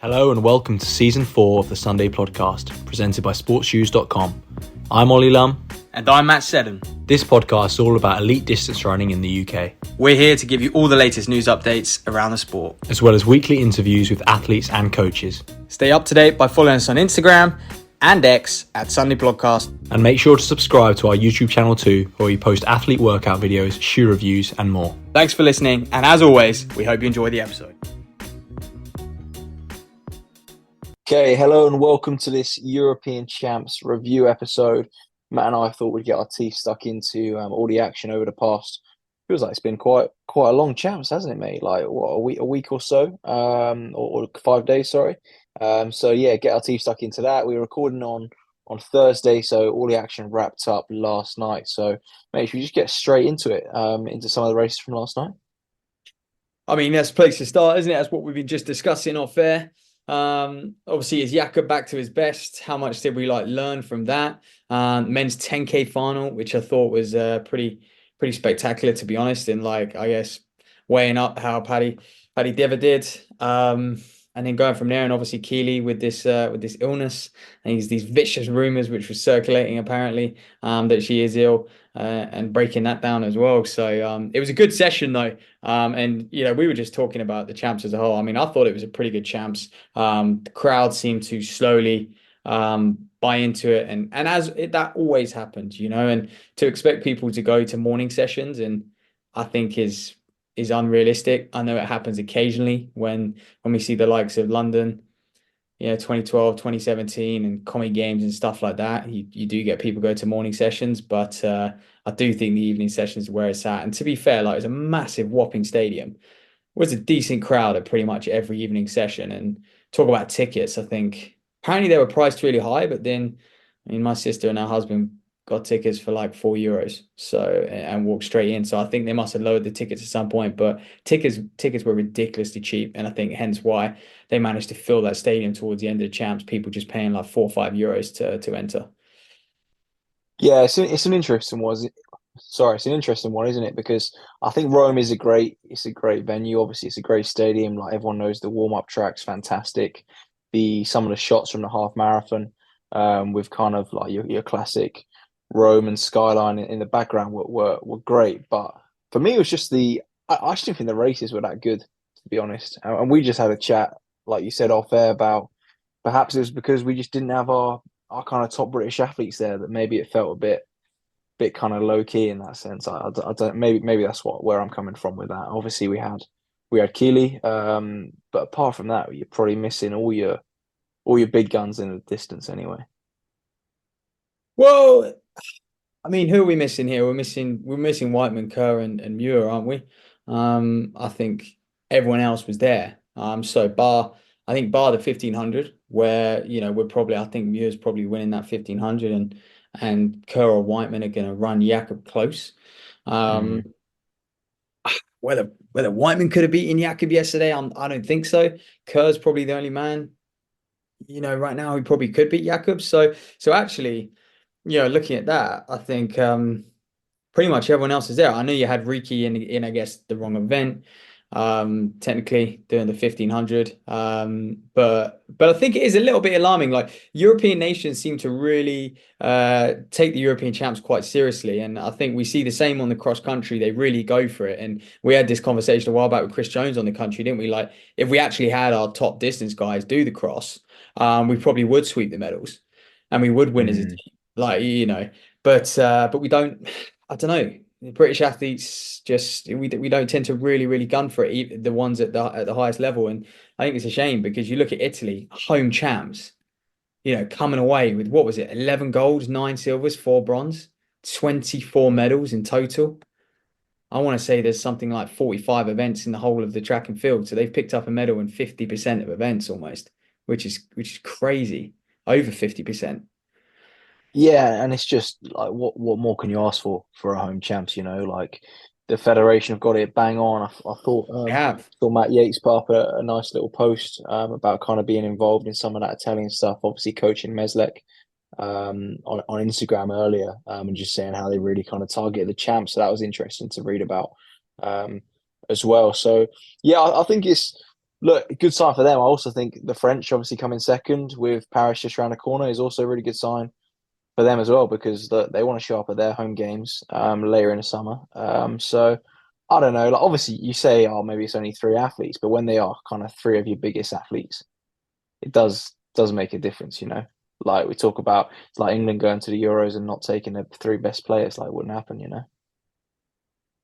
Hello and welcome to Season 4 of the Sunday Podcast, presented by sportsshoes.com. I'm Ollie Lum. And I'm Matt Seddon. This podcast is all about elite distance running in the UK. We're here to give you all the latest news updates around the sport, as well as weekly interviews with athletes and coaches. Stay up to date by following us on Instagram and X at Sunday Podcast. And make sure to subscribe to our YouTube channel too, where we post athlete workout videos, shoe reviews and more. Thanks for listening, and as always, we hope you enjoy the episode. Okay, hello and welcome to this European Champs review episode. Matt and I thought we'd get our teeth stuck into all the action over the past. Feels like it's been quite a long Champs, hasn't it, mate? Like what, a week or so, or 5 days, sorry. So yeah, get our teeth stuck into that. We were recording on Thursday, so all the action wrapped up last night. So mate, should we just get straight into it, into some of the races from last night? I mean, that's a place to start, isn't it? That's what we've been just discussing off air. Obviously, is Jakob back to his best? How much did we learn from that? Men's 10K final, which I thought was pretty spectacular, to be honest. And I guess weighing up how Paddy Dever did, and then going from there, and obviously Keely with this illness and these vicious rumors which was circulating apparently that she is ill, and breaking that down as well. So it was a good session though. And we were just talking about the Champs as a whole. I mean, I thought it was a pretty good Champs. The crowd seemed to slowly buy into it, and that always happens, and to expect people to go to morning sessions, and I think is unrealistic. I know it happens occasionally when we see the likes of London, 2012, 2017 and Comet Games and stuff like that. You do get people go to morning sessions, but I do think the evening sessions is where it's at. And to be fair, it's a massive whopping stadium. It was a decent crowd at pretty much every evening session. And talk about tickets, I think apparently they were priced really high, but then my sister and her husband got tickets for €4, and walked straight in. So I think they must have lowered the tickets at some point, but tickets were ridiculously cheap, and I think hence why they managed to fill that stadium towards the end of the Champs. People just paying €4 or €5 to enter. Yeah, it's an interesting one. It's an interesting one, isn't it? Because I think Rome is a great venue. Obviously, it's a great stadium. Like everyone knows, the warm up track's fantastic. Some of the shots from the half marathon, with kind of like your classic Rome and skyline in the background were great. But for me, it was just I just didn't think the races were that good, to be honest. And we just had a chat, like you said, off air about perhaps it was because we just didn't have our kind of top British athletes there, that maybe it felt a bit kind of low key in that sense. I don't, maybe that's where I'm coming from with that. Obviously we had Keely, but apart from that, you're probably missing all your big guns in the distance anyway. Well, I mean, who are we missing here? We're missing Whiteman, Kerr, and Muir, aren't we? I think everyone else was there. So bar the 1500, where I think Muir's probably winning that 1500, and Kerr or Whiteman are going to run Jakob close. Whether Whiteman could have beaten Jakob yesterday, I don't think so. Kerr's probably the only man, right now who probably could beat Jakob. So actually, looking at that, I think pretty much everyone else is there. I know you had Riki in I guess the wrong event, technically doing the 1500, but I think it is a little bit alarming. Like, European nations seem to really take the European Champs quite seriously, and I think we see the same on the cross country. They really go for it, and we had this conversation a while back with Chris Jones on the country, didn't we? Like, if we actually had our top distance guys do the cross, we probably would sweep the medals and we would win as a team. But we don't. I don't know. The British athletes we don't tend to really gun for it. The ones at the highest level, and I think it's a shame, because you look at Italy, home champs, coming away with, what was it, 11 golds, 9 silvers, 4 bronze, 24 medals in total. I want to say there's something like 45 events in the whole of the track and field, so they've picked up a medal in 50% of events almost, which is crazy, over 50%. Yeah, and it's just like what more can you ask for a home champs? Like the federation have got it bang on. I thought Matt Yates put up a nice little post about kind of being involved in some of that Italian stuff. Obviously, coaching Meslek on Instagram earlier, and just saying how they really kind of target the champs. So that was interesting to read about as well. So yeah, I think it's look, good sign for them. I also think the French obviously coming second with Paris just around the corner is also a really good sign for them as well because they want to show up at their home games later in the summer. So I don't know. Like obviously, you say, oh, maybe it's only three athletes, but when they are kind of three of your biggest athletes, it does make a difference. Like we talk about, it's like England going to the Euros and not taking the three best players. Like, wouldn't happen.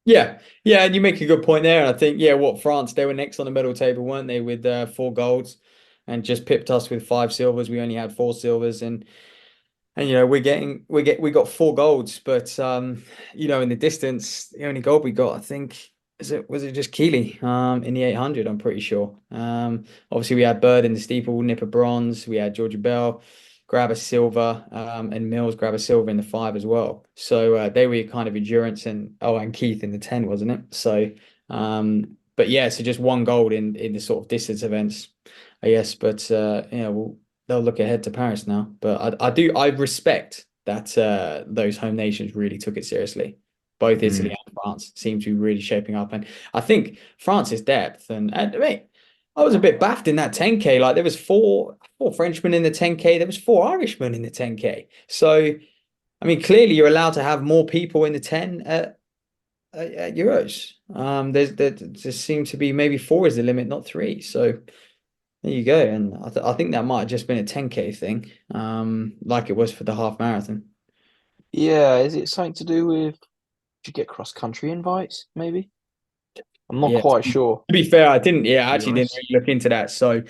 Yeah, yeah, and you make a good point there. And I think, yeah, what France, they were next on the medal table, weren't they, with 4 golds and just pipped us with 5 silvers. We only had 4 silvers, and we got 4 golds, but in the distance, the only gold we got, I think, was it just Keeley in the 800, I'm pretty sure. Obviously we had Bird in the steeple, nip a bronze, we had Georgia Bell grab a silver, and Mills grab a silver in the 5 as well. So they were kind of endurance, and Keith in the 10, wasn't it? So but yeah, so just 1 gold in the sort of distance events, I guess. But they'll look ahead to Paris now. But I respect that those home nations really took it seriously. Both Italy Mm. and France seem to be really shaping up, and I think France's depth. And I mean, I was a bit baffed in that 10K. Like there was four Frenchmen in the 10K. There was 4 Irishmen in the 10K. So I mean, clearly you're allowed to have more people in the 10 at Euros. There just seems to be maybe 4 is the limit, not 3. So there you go. And I think that might have just been a 10K thing, like it was for the half marathon. Yeah, is it something to do with? Did you get cross country invites? Maybe I'm not Yeah. quite To sure. be fair, I didn't. Yeah, To I be actually didn't honest. really look into that. So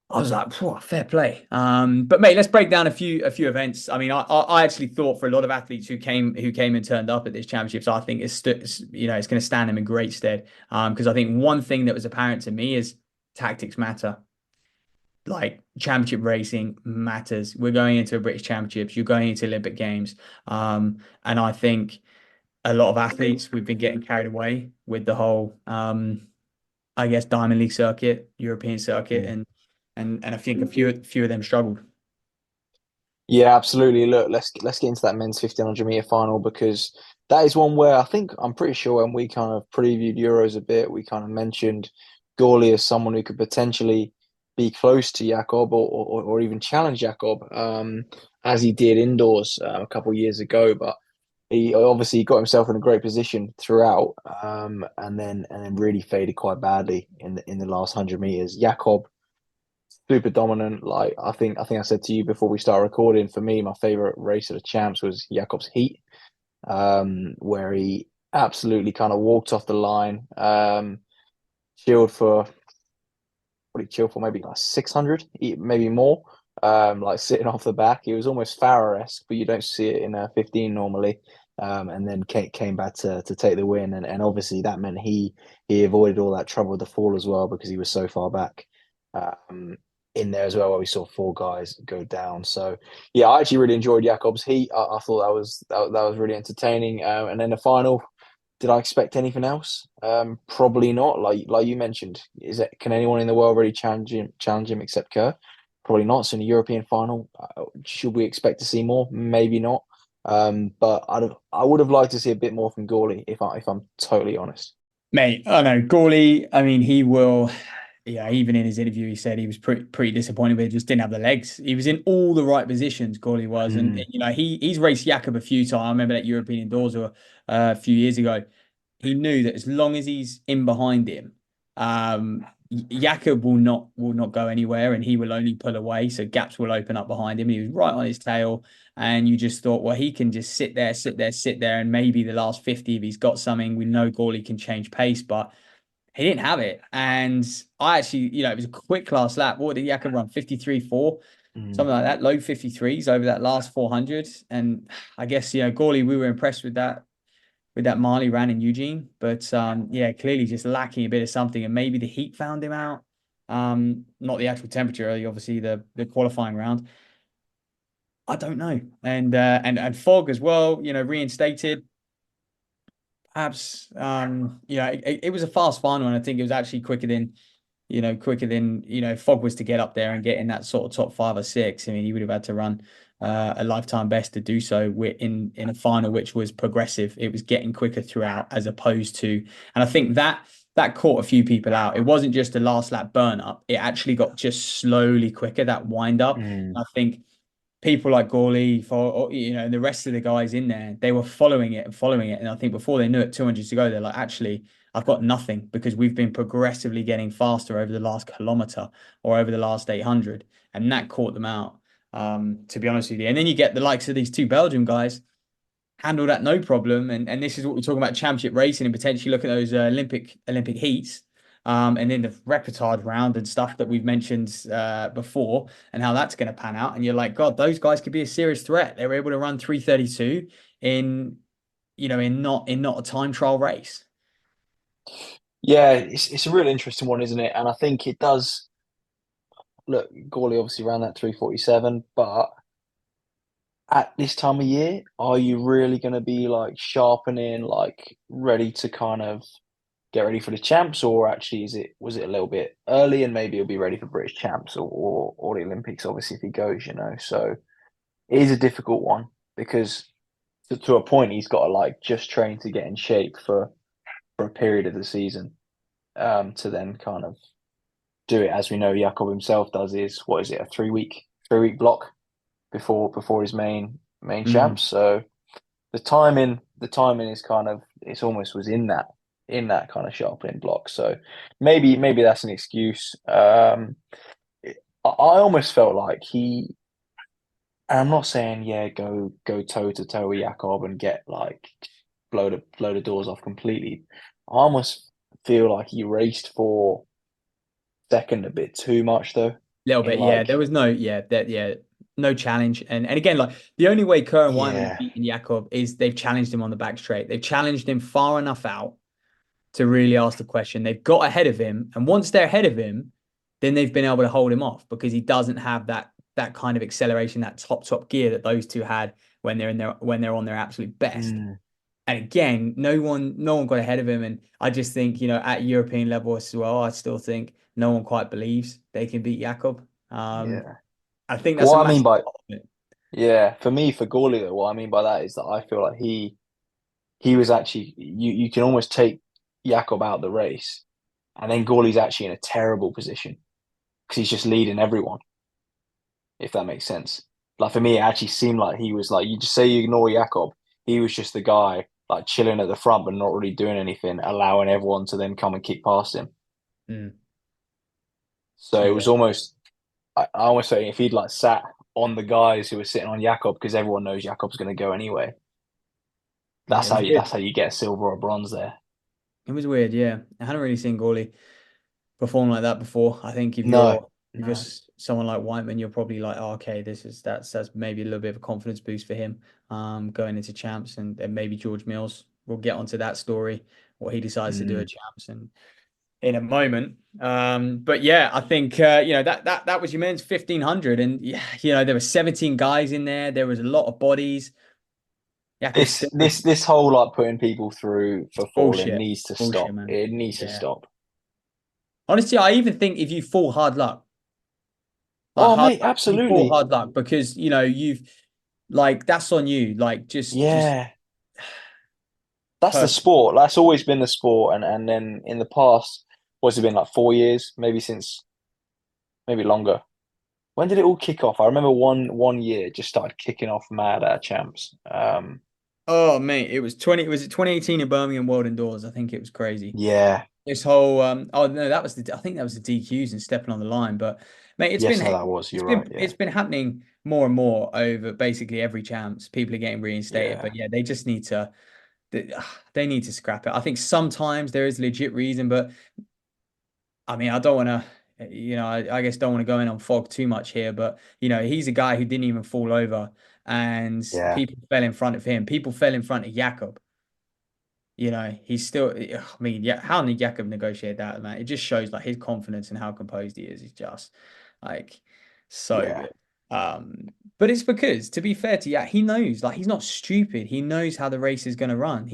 I was like, "Phew, fair play." But mate, let's break down a few events. I mean, I actually thought for a lot of athletes who came and turned up at this championships, I think it's going to stand them in great stead. Because I think one thing that was apparent to me is tactics matter. Like championship racing matters. We're going into a British Championships. You're going into Olympic Games. And I think a lot of athletes we've been getting carried away with the whole, I guess, Diamond League circuit, European circuit, Mm. and I think a few of them struggled. Yeah, absolutely. Look, let's get into that men's 1500 meter final because that is one where I'm pretty sure when we kind of previewed Euros a bit, we kind of mentioned Gawley as someone who could potentially be close to Jakob or even challenge Jakob, as he did indoors a couple of years ago. But he obviously got himself in a great position throughout, and then really faded quite badly in the last 100 meters. Jakob super dominant. Like I think I said to you before we start recording. For me, my favorite race of the champs was Jakob's Heat, where he absolutely kind of walked off the line, chilled for what he chilled for maybe like 600, maybe more. Like sitting off the back, it was almost Farah-esque, but you don't see it in a 15 normally. And then came back to take the win, and obviously that meant he avoided all that trouble with the fall as well because he was so far back. Um, in there as well, where we saw 4 guys go down. So yeah, I actually really enjoyed Jakob's heat. I thought that was really entertaining. And then the final, did I expect anything else? Probably not. Like you mentioned, can anyone in the world really challenge him except Kerr? Probably not. So in the European final, should we expect to see more? Maybe not. But I would have liked to see a bit more from Gawley if I'm totally honest. Mate, I know Gawley. I mean, he will. Yeah, even in his interview, he said he was pretty disappointed with it. Just didn't have the legs. He was in all the right positions. Gawley was, and Mm. he's raced Jakob a few times. I remember that European indoors a few years ago. He knew that as long as he's in behind him, Jakob will not go anywhere, and he will only pull away. So gaps will open up behind him. And he was right on his tail, and you just thought, well, he can just sit there, sit there, sit there, and maybe the last 50, if he's got something, we know Gawley can change pace, but he didn't have it. And I actually, it was a quick last lap. What did Jakob run? 53.4, Mm. something like that, low 53s over that last 400. And I guess, Gawley, we were impressed with that Marley ran in Eugene. But yeah, clearly just lacking a bit of something. And maybe the heat found him out. Not the actual temperature, obviously the qualifying round. I don't know. And Fog as well, reinstated. Perhaps it was a fast final, and I think it was actually quicker than if Fog was to get up there and get in that sort of top 5 or 6. I mean, he would have had to run a lifetime best to do so in a final which was progressive. It was getting quicker throughout as opposed to, and I think that that caught a few people out. It wasn't just a last lap burn up. It actually got just slowly quicker, that wind up. Mm, I think people like Gawley, and the rest of the guys in there, they were following it and following it. And I think before they knew it, 200 to go, they're like, actually, I've got nothing, because we've been progressively getting faster over the last kilometer or over the last 800. And that caught them out, to be honest with you. And then you get the likes of these two Belgium guys handle that no problem. And this is what we're talking about, championship racing, and potentially look at those Olympic heats. And then the repertoire round and stuff that we've mentioned before, and how that's going to pan out. And you're like, God, those guys could be a serious threat. They were able to run 3:32 in, in not a time trial race. yeah, it's a really interesting one, isn't it? And I think it does look. Gawley obviously ran that 3:47, but at this time of year, are you really going to be like sharpening, like ready to kind of get ready for the champs, or actually was it a little bit early and maybe he'll be ready for British champs or the Olympics, obviously if he goes, you know. So it is a difficult one because to a point he's got to like just train to get in shape for a period of the season, to then kind of do it as we know Jakob himself does is what is it, a 3 week block before his main Mm. champs. So the timing is kind of it's almost was in that kind of sharpening block. So maybe that's an excuse. I almost felt like and I'm not saying go toe to toe with Jakob and get like blow the doors off completely. I almost feel like he raced for second a bit too much though. Little In bit, yeah. There like was no challenge. And again, like the only way Kerr and Wyman have yeah, beaten Jakob is they've challenged him on the back straight. They've challenged him far enough out to really ask the question. They've got ahead of him, and once they're ahead of him, then they've been able to hold him off, because he doesn't have that kind of acceleration, that top gear that those two had when they're on their absolute best. mm, And again, no one got ahead of him. And I just think, at European level as well, I still think no one quite believes they can beat Jakob. yeah. I think But that's a what I mean massive by part of it. yeah, for me for Gawley though, what I mean by that is that I feel like he was actually you can almost take Jakob out of the race, and then Gawley's actually in a terrible position because he's just leading everyone, if that makes sense. Like for me, it actually seemed like he was like you just say you ignore Jakob, he was just the guy like chilling at the front but not really doing anything, allowing everyone to then come and kick past him. Mm, So it yeah, was almost I almost say if he'd like sat on the guys who were sitting on Jakob because everyone knows Jakob's going to go anyway. yeah, That's it how was you weird. that's how you get silver or bronze there. It was weird, yeah. I hadn't really seen Gawley perform like that before. I think if No, you're no. someone like Whiteman, you're probably like, oh, okay, that's maybe a little bit of a confidence boost for him, going into champs, and maybe George Mills. We'll get onto that story, what he decides to do at Mm. champs, and in a moment. But yeah, I think that was your men's 1500, and yeah, there were 17 guys in there. There was a lot of bodies. Jakob This still this this whole like putting people through for falling bullshit, needs to bullshit, stop. man. It needs to Yeah, stop. honestly, I even think if you fall hard luck, like Oh hard mate, luck, you fall absolutely. hard luck, because you've like that's on you. Like just Yeah. That's the person. sport. That's always been the sport. And then in the past, what's it been like 4 years? Maybe since maybe longer. When did it all kick off? I remember one year it just started kicking off mad at champs. Oh mate, was it 2018 in Birmingham World Indoors? I think it was crazy. Yeah. This whole oh no, I think that was the DQs and stepping on the line. But mate, Yes, no, that was. You're right. Yeah. it's been happening more and more over basically every champs. People are getting reinstated, Yeah. but yeah, they just need to they, they need to scrap it. I think sometimes there is legit reason, but I mean, I don't want to, I guess don't want to go in on Fog too much here, but he's a guy who didn't even fall over, and Yeah. people fell in front of him. People fell in front of Jakob. He's still. I mean, yeah, how did Jakub negotiate that, man? It just shows like his confidence and how composed he is. He's just like so Yeah. good. But it's because, to be fair to he knows, like he's not stupid. He knows how the race is going to run.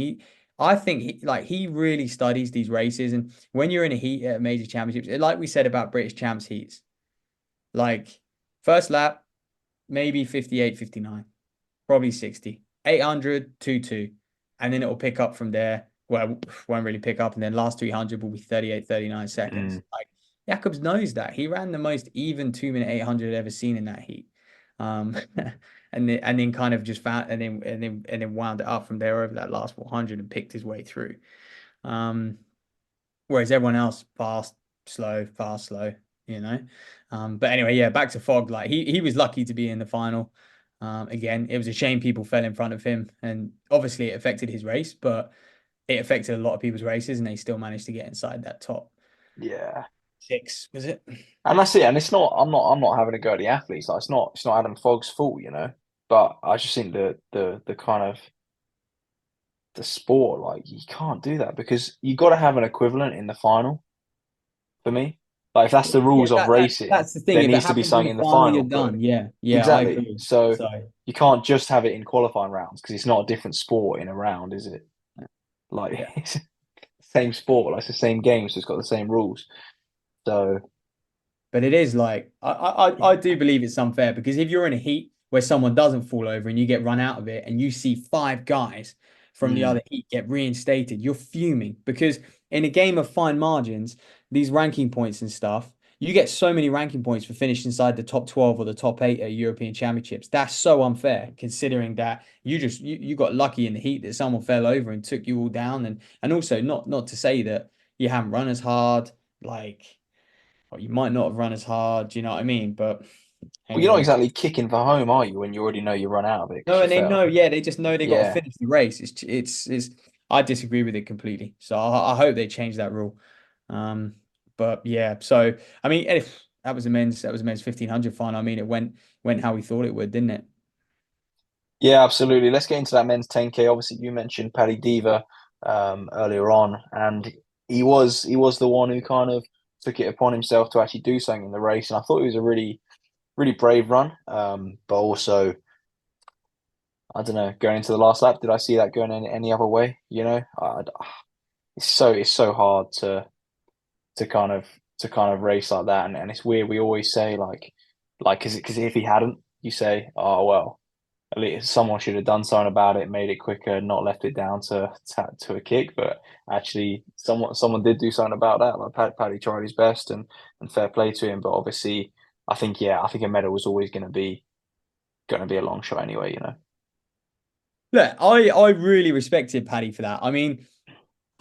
I think he really studies these races, and when you're in a heat at major championships, like we said about British champs heats, like first lap maybe 58, 59, probably 60, 800, 2-2, and then it'll pick up from there. well, won't really pick up. And then last 300 will be 38, 39 seconds. Mm. Like Jacobs knows that. He ran the most even 2-minute 800 ever seen in that heat. And then kind of just found and then wound it up from there over that last 400 and picked his way through. Um, Whereas everyone else fast, slow, fast, slow, you know. But anyway, yeah, back to Fogg. Like he was lucky to be in the final. Again, it was a shame people fell in front of him, and obviously it affected his race, but it affected a lot of people's races, and they still managed to get inside that top Yeah. six, was it? And that's it. And it's not. I'm not having a go at the athletes. Like it's not Adam Fogg's fault, you know. But I just think the kind of the sport, like you can't do that because you got to have an equivalent in the final for me. Like if that's the Yeah, rules of racing, that's the thing. there If it needs to be happens in something the in the final, you're final. But done. Yeah, yeah, I exactly. agree. So So, you can't just have it in qualifying rounds because it's not a different sport in a round, is it? Like yeah. it's the same sport, like it's the same game, so it's got the same rules. So But it is like I yeah. do believe it's unfair because if you're in a heat where someone doesn't fall over and you get run out of it and you see five guys from the Mm. other heat get reinstated, you're fuming because in a game of fine margins, these ranking points and stuff, you get so many ranking points for finishing inside the top 12 or the top 8 at European Championships. That's so unfair considering that you got lucky in the heat that someone fell over and took you all down and also not to say that you haven't run as hard like or you might not have run as hard. Do you know what I mean? But Well, hey you're not ho. exactly kicking for home, are you? When you already know you run out of it No, because you and they know, fell. yeah, they just know they got to Yeah. finish the race. It's. I disagree with it completely. So I hope they change that rule. Um, but yeah, so I mean, if that was a men's 1500 final. I mean, it went how we thought it would, didn't it? Yeah, absolutely. Let's get into that men's 10K. Obviously, you mentioned Paddy Diva earlier on, and he was the one who kind of took it upon himself to actually do something in the race, and I thought it was a really brave run. But also, I don't know, going into the last lap, did I see that going any other way? You know, it's so hard to kind of to kind of race like that, and it's weird. We always say like because if he hadn't, you say, oh well. At least someone should have done something about it, made it quicker, not left it down to a kick. But actually, someone did do something about that. Like Paddy tried his best, and fair play to him. But obviously, I think a medal was always going to be a long shot anyway. You know. Look, I really respected Paddy for that. I mean,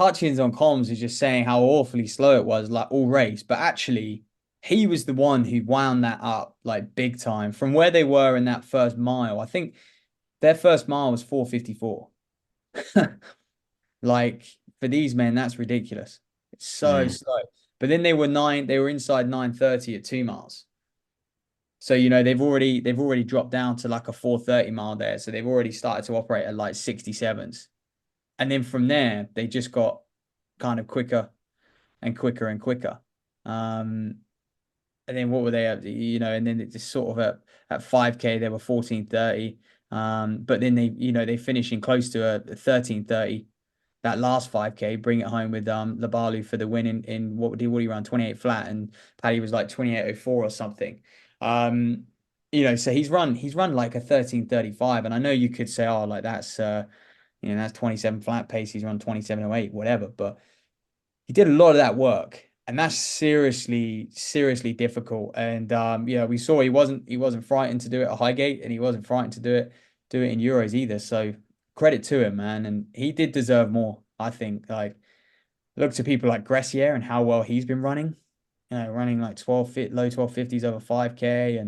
Hutchins on comms is just saying how awfully slow it was, like all race, but actually he was the one who wound that up like big time from where they were in that first mile. I think their first mile was 4:54. Like for these men, that's ridiculous. It's so Mm. slow. But then they were inside 9:30 at 2 miles. So they've already dropped down to like a 4:30 mile there. So they've already started to operate at like 67s. And then from there, they just got kind of quicker and quicker and quicker. Um, and then what were they at? And then it just sort of at 5K they were 14:30. But then they finish in close to a 13:30 that last 5K, bring it home with Labalu for the win in what he run 28 flat and Paddy was like 28:04 or something. Um, so he's run like a 13:35, and I know you could say, oh, like that's 27 flat pace. He's run 27:08, whatever, but he did a lot of that work, and that's seriously, seriously difficult. And we saw he wasn't frightened to do it at Highgate, and he wasn't frightened to do it in Euros either. So credit to him, man. And he did deserve more, I think. Like look to people like Gressier and how well he's been running. Running like low 1250s over 5K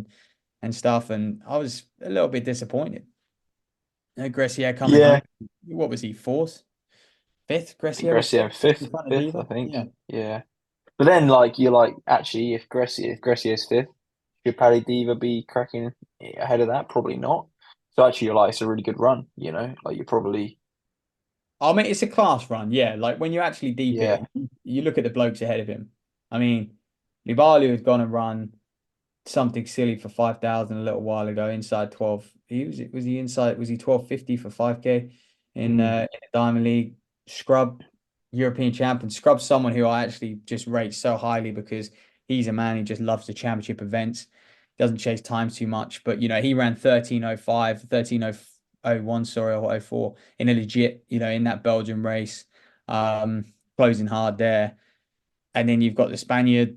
and stuff. And I was a little bit disappointed. Gressier coming home. Yeah, What was he, fourth? Fifth? I think Gressier was Gressier fifth in fifth, front of fifth, I Diva. think. Yeah. Yeah, but then like you're like actually, if Gressier's fifth, should Paddy Diva be cracking ahead of that? Probably not. So actually, you're like it's a really good run. You know, like you're probably I mean, it's a class run, yeah. Like when you actually deep yeah. it, you look at the blokes ahead of him. I mean, Libalu had gone and run something silly for 5,000 a little while ago inside 12. Was he 1250 for 5K in the Diamond League? Scrub European champion. Scrub's someone who I actually just rate so highly because he's a man who just loves the championship events. Doesn't chase times too much, but he ran 13:05, 13:01, sorry, or 04 in a legit, in that Belgian race. closing hard there. And then you've got the Spaniard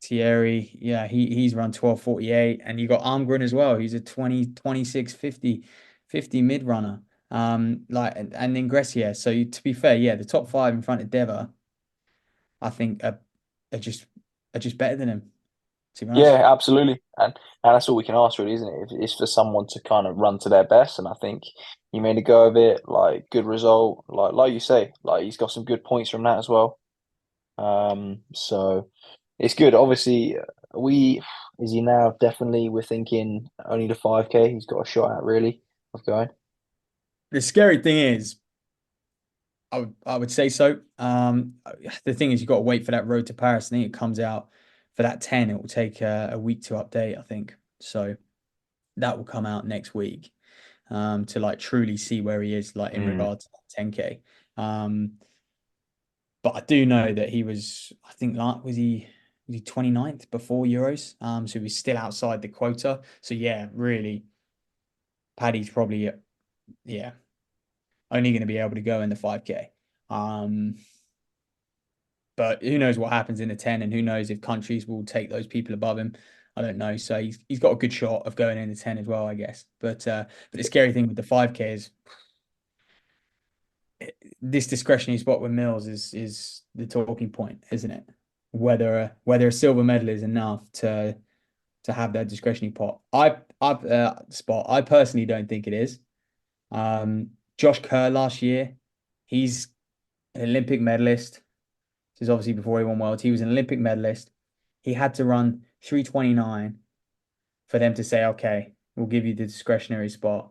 Thierry. Yeah, he's run 12:48, and you got Armgren as well. He's a 26:50 mid runner. And then Gressier. So to be fair, yeah, the top five in front of Deva, I think are just are just better than him, to be honest. Yeah, absolutely. And that's all we can ask, really, isn't it? It's for someone to kind of run to their best, and I think he made a go of it. Like, good result. Like you say, like he's got some good points from that as well. So it's good. Obviously, we is he now definitely we're thinking only the 5K he's got a shot at really of going. The scary thing is, I would say so. The thing is, you've got to wait for that road to Paris. I think it comes out for that 10. It will take a week to update, I think. So that will come out next week, to like truly see where he is, like in Mm. regards to 10K. But I do know that he was, I think, like, was he 29th before Euros? So he was still outside the quota. So yeah, really, Paddy's probably, yeah, only going to be able to go in the 5K. Um, but who knows what happens in the 10, and who knows if countries will take those people above him. I don't know. So he's got a good shot of going in the 10 as well, I guess. But the scary thing with the 5K is this discretionary spot with Mills is the talking point, isn't it? Whether a silver medal is enough to have that discretionary pot. Spot. I personally don't think it is. Josh Kerr last year, he's an Olympic medalist. This is obviously before he won Worlds. He was an Olympic medalist. He had to run 3:29 for them to say, okay, we'll give you the discretionary spot.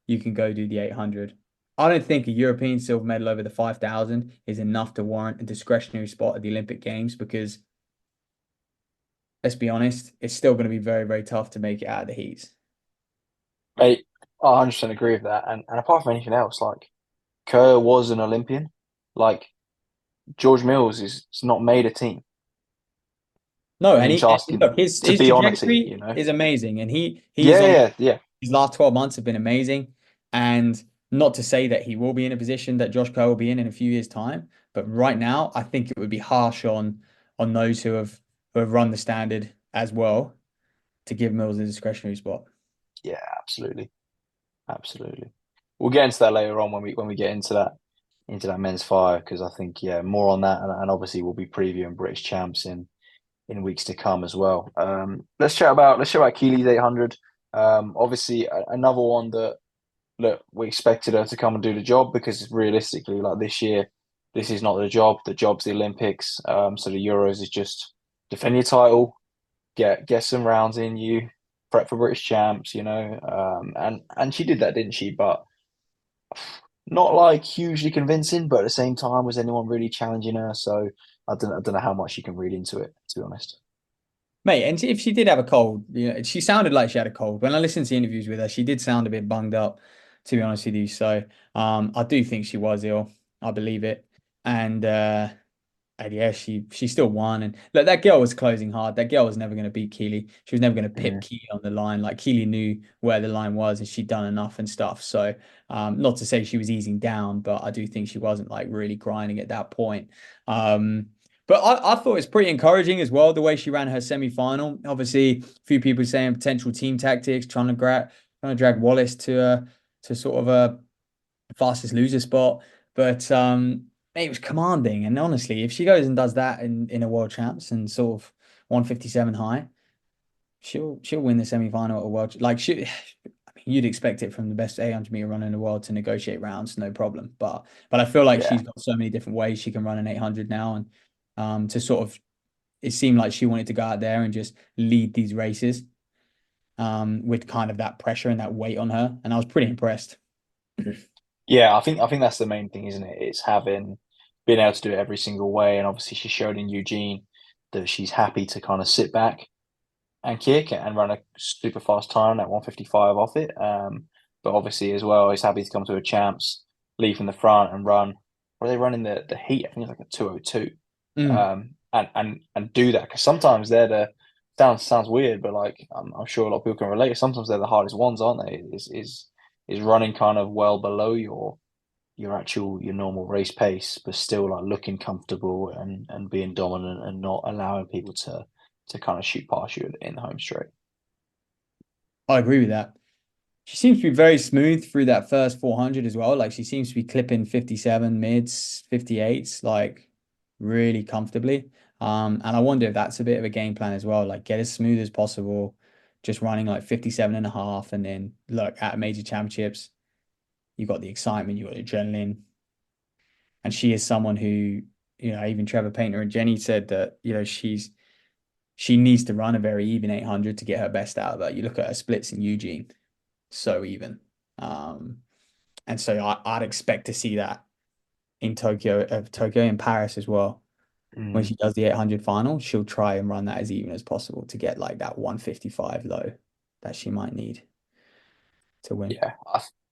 You can go do the 800. I don't think a European silver medal over the 5,000 is enough to warrant a discretionary spot at the Olympic Games, because let's be honest, it's still going to be very, very tough to make it out of the heats. I 100% agree with that. And apart from anything else, like Kerr was an Olympian. Like George Mills is not made a team. No, And he's and asking look, his to his be on a team, trajectory you know? is amazing, and he's Yeah, on yeah, yeah. his last 12 months have been amazing. And not to say that he will be in a position that Josh Kerr will be in a few years' time, but right now I think it would be harsh on those who have run the standard as well to give Mills a discretionary spot. Yeah, absolutely. Absolutely. We'll get into that later on when we get into that men's fire because I think yeah more on that and obviously we'll be previewing British champs in weeks to come as well. Let's chat about Keely's 800. Obviously another one that look we expected her to come and do the job because realistically like this year this is not the job. The job's the Olympics. So the Euros is just defend your title, get some rounds in you, prep for British champs, you know. And she did that, didn't she? But not like hugely convincing, but at the same time, was anyone really challenging her? So I don't know how much you can read into it, to be honest. Mate, and if she did have a cold, she sounded like she had a cold. When I listened to interviews with her, she did sound a bit bunged up, to be honest with you. So I do think she was ill. I believe it. And yeah, she still won. And look, that girl was closing hard. That girl was never going to beat Keely. She was never going to pip Mm. Keely on the line. Like Keely knew where the line was, and she'd done enough and stuff. So not to say she was easing down, but I do think she wasn't like really grinding at that point. But I thought it's pretty encouraging as well the way she ran her semi-final. Obviously, a few people saying potential team tactics, trying to drag Wallace to sort of a fastest loser spot. But it was commanding. And honestly, if she goes and does that in a world champs and sort of 157 high, she'll win the semi-final at a world. Like I mean, you'd expect it from the best 800-meter runner in the world to negotiate rounds, no problem. But I feel like Yeah, she's got so many different ways she can run an 800 now, and to sort of it seemed like she wanted to go out there and just lead these races, with kind of that pressure and that weight on her, and I was pretty impressed. yeah. I think that's the main thing, isn't it? It's having been able to do it every single way, and obviously she showed in Eugene that she's happy to kind of sit back and kick and run a super fast time at 155 off it. But obviously as well, he's happy to come to a champs, lead from the front and run. What are they running the heat? I think it's like a 202. Mm. And do that because sometimes they're the sounds weird, but like I'm sure a lot of people can relate. Sometimes they're the hardest ones, aren't they? Is running kind of well below your your normal race pace, but still like looking comfortable and being dominant and not allowing people to kind of shoot past you in the home straight. I agree with that. She seems to be very smooth through that first 400 as well. Like she seems to be clipping 57 mids, 58s, like really comfortably. And I wonder if that's a bit of a game plan as well. Like get as smooth as possible, just running like 57 and a half. And then look at major championships, you got the excitement, you got the adrenaline. And she is someone who, even Trevor Painter and Jenny said that, she needs to run a very even 800 to get her best out of her. You look at her splits in Eugene, so even. Um, and so I'd expect to see that in Tokyo and Paris as well. When Mm. she does the 800 final, she'll try and run that as even as possible to get like that 155 low that she might need to win. Yeah,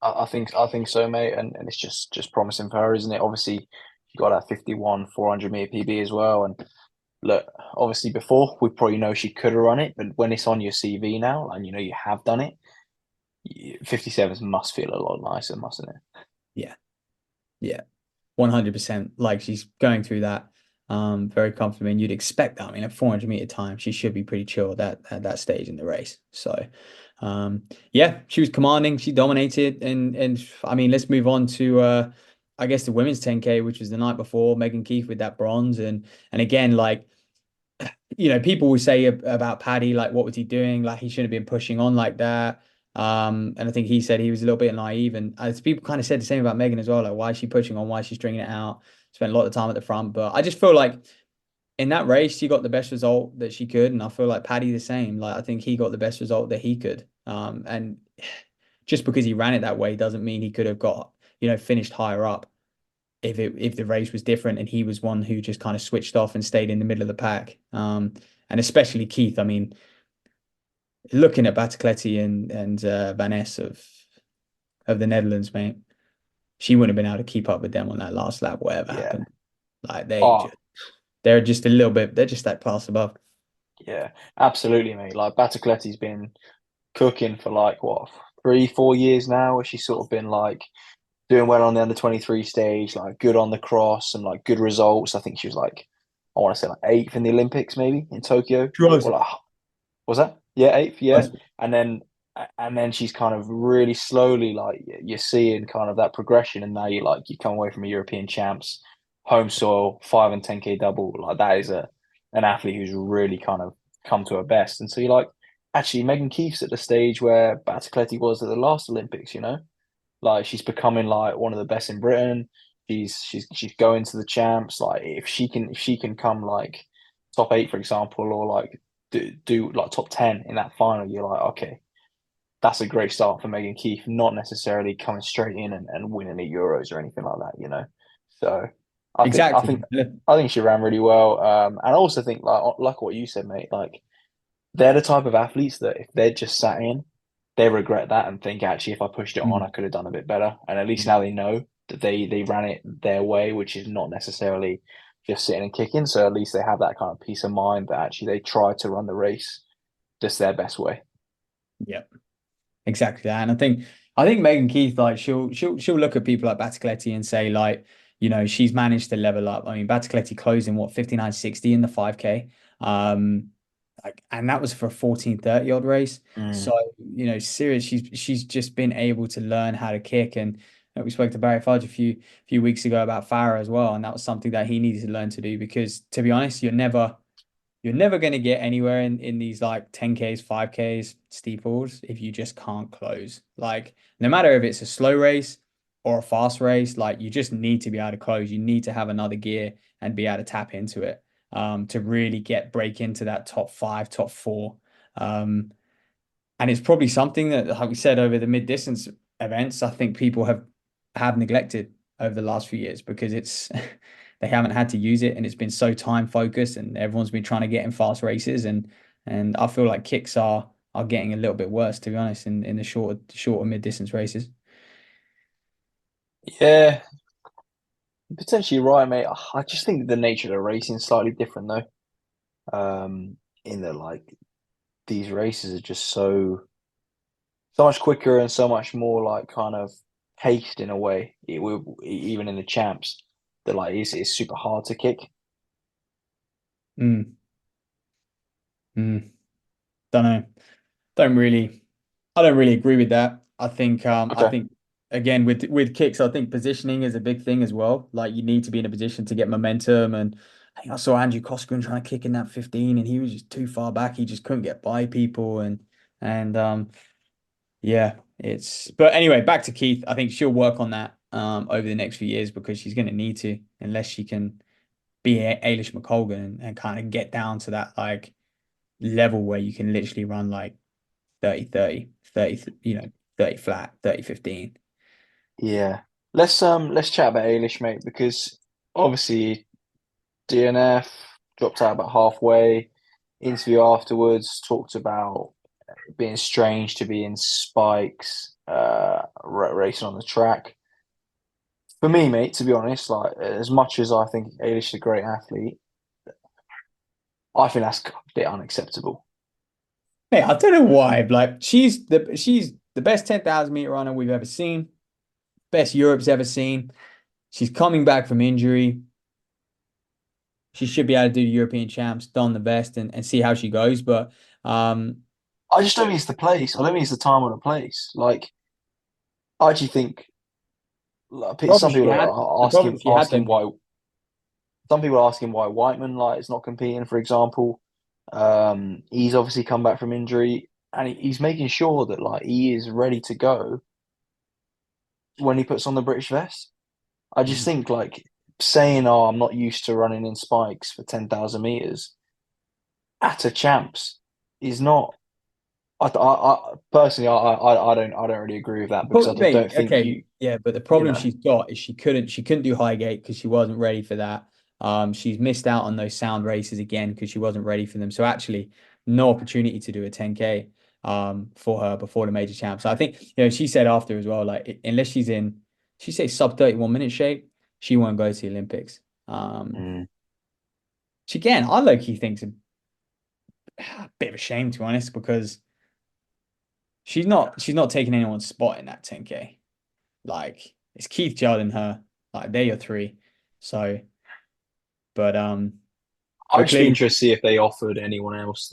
I think so, mate, and it's just promising for her, isn't it? Obviously, she got that 51 400-meter PB as well, and look, obviously before we probably know she could have run it, but when it's on your CV now and you know you have done it, 57s must feel a lot nicer, mustn't it? Yeah, yeah, 100%. Like she's going through that very comfortably, and you'd expect that. I mean, at 400-meter time, she should be pretty chill at that stage in the race. So, yeah, she was commanding. She dominated, and I mean, let's move on to I guess the women's 10K, which was the night before. Megan Keith with that bronze, and again, like people will say about Paddy, like, what was he doing? Like, he shouldn't have been pushing on like that. And I think he said he was a little bit naive. And as people kind of said the same about Megan as well. Like, why is she pushing on? Why is she stringing it out? Spent a lot of time at the front. But I just feel like in that race, she got the best result that she could. And I feel like Paddy the same. Like, I think he got the best result that he could. And just because he ran it that way doesn't mean he could have got, finished higher up if the race was different and he was one who just kind of switched off and stayed in the middle of the pack. And especially Keith. I mean, looking at Batacletti and Van Ness of the Netherlands, mate, she wouldn't have been able to keep up with them on that last lap, whatever Yeah. happened. Like Oh, they're just a little bit, they're just that class above. yeah, absolutely, mate. Like Batacletti's been cooking for like what 3 4 years now, where she's sort of been like doing well on the under 23 stage, like good on the cross and like good results. I think she was like, I want to say like eighth in the Olympics, maybe in Tokyo, Trust. or like was that? Yeah, eighth. Yeah, Trust. and then she's kind of really slowly like you're seeing kind of that progression, and now you come away from a European champs, home soil, 5 and 10K double. Like that is an athlete who's really kind of come to her best, and so you're like, actually, Megan Keith's at the stage where Battacletti was at the last Olympics. Like she's becoming like one of the best in Britain. She's going to the champs. Like if she can come like top 8, for example, or like do like top 10 in that final, you're like, okay, that's a great start for Megan Keith, not necessarily coming straight in and winning the Euros or anything like that. So I think I think Exactly. I think she ran really well. And I also think like what you said, mate, like they're the type of athletes that if they're just sat in, they regret that and think actually if I pushed it on, I Mm. could have done a bit better. And at least now they know that they ran it their way, which is not necessarily just sitting and kicking. So at least they have that kind of peace of mind that actually they try to run the race just their best way. Yeah. Exactly that. And I think Megan Keith, like she'll look at people like Battacletti and say, like, she's managed to level up. I mean, Battacletti closed in what, 59.60 in the 5K. Um and that was for a 14:30 odd race. So, Mm. serious, she's just been able to learn how to kick. And we spoke to Barry Fudge a few weeks ago about Farah as well. And that was something that he needed to learn to do because, to be honest, you're never going to get anywhere in these like 10Ks, 5Ks, steeples if you just can't close. Like, no matter if it's a slow race or a fast race, like you just need to be able to close. You need to have another gear and be able to tap into it to really break into that top five, top four. Um, and it's probably something that, like we said, over the mid distance events, I think people have neglected over the last few years because it's they haven't had to use it and it's been so time focused and everyone's been trying to get in fast races and I feel like kicks are getting a little bit worse, to be honest, in the shorter mid distance races. Yeah, potentially right, mate. I just think the nature of the racing is slightly different though. In that like these races are just so much quicker and so much more like kind of paced in a way, even in the champs, that like it's super hard to kick. Mm, mm, don't know. Don't really. I don't really agree with that. I Okay. think again with kicks, I think positioning is a big thing as well. Like you need to be in a position to get momentum. And I think I saw Andrew Coscoon trying to kick in that 15, and he was just too far back. He just couldn't get by people. And yeah, it's. But anyway, back to Keith. I think she'll work on that over the next few years because she's going to need to, unless she can be Ailish McColgan and kind of get down to that like level where you can literally run like 30, 30 flat, 30, 15. Yeah. Let's chat about Eilish, mate, because obviously DNF dropped out about halfway. Interview afterwards talked about being strange to be in spikes, racing on the track. For me, mate, to be honest, like as much as I think Eilish is a great athlete, I think that's a bit unacceptable. Hey, I don't know why. Like she's the best 10,000 meter runner we've ever seen, best Europe's ever seen. She's coming back from injury. She should be able to do European champs, done the best, and see how she goes. But um, I just don't think it's the place. I don't think it's the time or the place. Like, I actually think like, problem some she people had, are the problem she had asking though, why. Some people are asking why Whiteman like is not competing, for example. He's obviously come back from injury, and he's making sure that like he is ready to go when he puts on the British vest. I just mate. think like saying, "Oh, I'm not used to running in spikes for 10,000 meters" at a champs is not. I personally, I don't really agree with that because I But don't mate, think okay, you, yeah, but the you problem know, she's got is she couldn't do Highgate because she wasn't ready for that. She's missed out on those sound races again because she wasn't ready for them. So actually, no opportunity to do a 10K for her before the major champ. So I think she said after as well, like unless she say sub 31 minute shape, she won't go to the Olympics. Um, mm, which again, I low key think's a bit of a shame to be honest because she's not taking anyone's spot in that 10K. Like it's Keith Judd and her. Like they're your three. So, but I'd but just be clearly, interested to see if they offered anyone else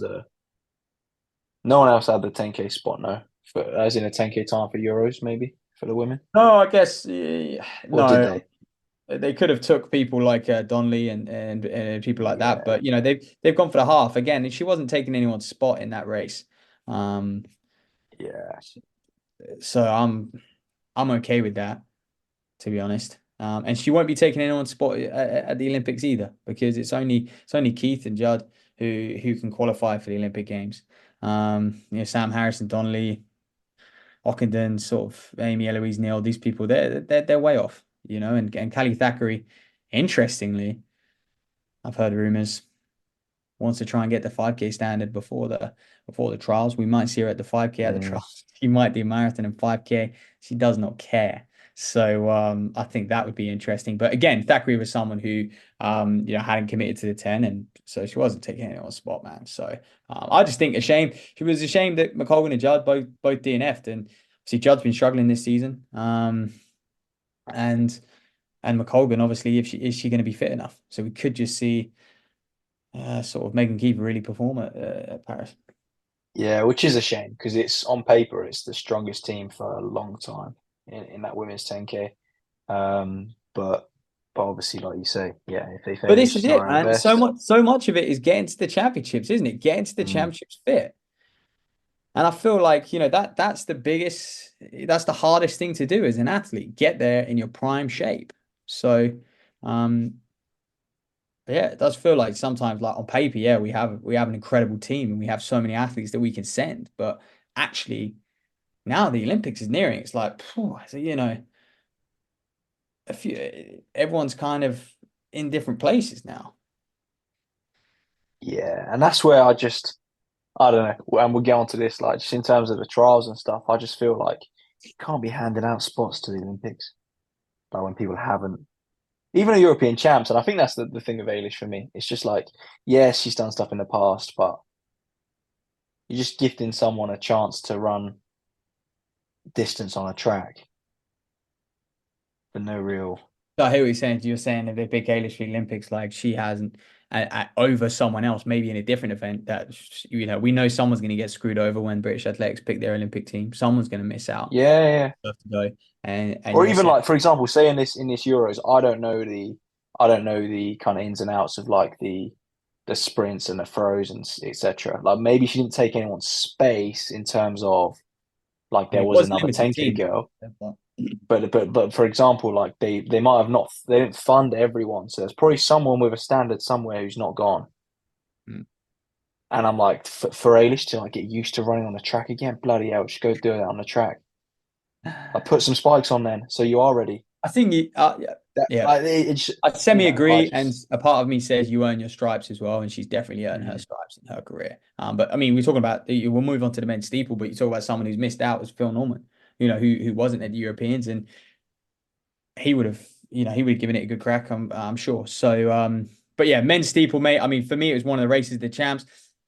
no one else had the 10K spot, no, for as in a 10K time for Euros, maybe for the women, no, I guess or did no. they? They could have took people like Donnelly and people like that, Yeah, but they've gone for the half again. And she wasn't taking anyone's spot in that race. Um, yeah, so I'm okay with that, to be honest. And she won't be taking anyone's spot at the Olympics either, because it's only Keith and Judd who can qualify for the Olympic Games. Sam Harrison, Donnelly, Ockenden, sort of Amy Eloise Neal, these people, they're way off, and Callie Thackeray, interestingly, I've heard rumors wants to try and get the 5K standard before the trials. We might see her at the 5K at the mm, trials. She might do marathon and 5K. She does not care. So I think that would be interesting. But again, Thackeray was someone who hadn't committed to the 10, and so she wasn't taking anyone's spot, man. So I just think a shame. It was a shame that McColgan and Judd both DNF'd, and see Judd's been struggling this season. And McColgan, obviously, if she is she going to be fit enough? So we could just see sort of Megan Keever really perform at Paris. yeah, which is a shame because it's on paper it's the strongest team for a long time in that women's 10K. But obviously, like you say, yeah, if they But fail, this is she's not it, wearing the man. So best. much, so much of it is getting to the championships, isn't it? Getting to the Mm, championships fit. And I feel like, that's the hardest thing to do as an athlete, get there in your prime shape. So, um, yeah, it does feel like sometimes, like on paper, yeah, we have an incredible team and we have so many athletes that we can send. But actually, now the Olympics is nearing. It's like, phew, so, everyone's kind of in different places now. yeah, and that's where I don't know, and we'll get onto this like just in terms of the trials and stuff. I just feel like you can't be handing out spots to the Olympics like when people haven't. Even a European champs, and I think that's the thing of Eilish for me. It's just like, yes, she's done stuff in the past, but you're just gifting someone a chance to run distance on a track. but no real. So I hear what you're saying. You're saying that the big Eilish for the Olympics, like she hasn't over someone else, maybe in a different event that we know someone's going to get screwed over when British athletics pick their Olympic team. Someone's going to miss out. Yeah, yeah. Have to go, and Or you're even saying like, for example, say in this Euros, I don't know the kind of ins and outs of like the sprints and the throws and etc. Like maybe she didn't take anyone's space in terms of like there it was was another limited 10K teams. girl, but for example, like they might have not they didn't fund everyone, so there's probably someone with a standard somewhere who's not gone. Mm. And I'm like, for Ailish to like get used to running on the track again, bloody hell, just go do that on the track. Like put some spikes on then, so you are ready. I think yeah, That yeah. like it's I semi I agree, and just a part of me says you earn your stripes as well, and she's definitely earned her mm, stripes in her career. But I mean, we're talking about we'll move on to the men's steeple, but you talk about someone who's missed out was Phil Norman, who wasn't at the Europeans, and he would have given it a good crack, I'm sure. So but yeah, men's steeple, mate. I mean, for me, it was one of the races, the champs.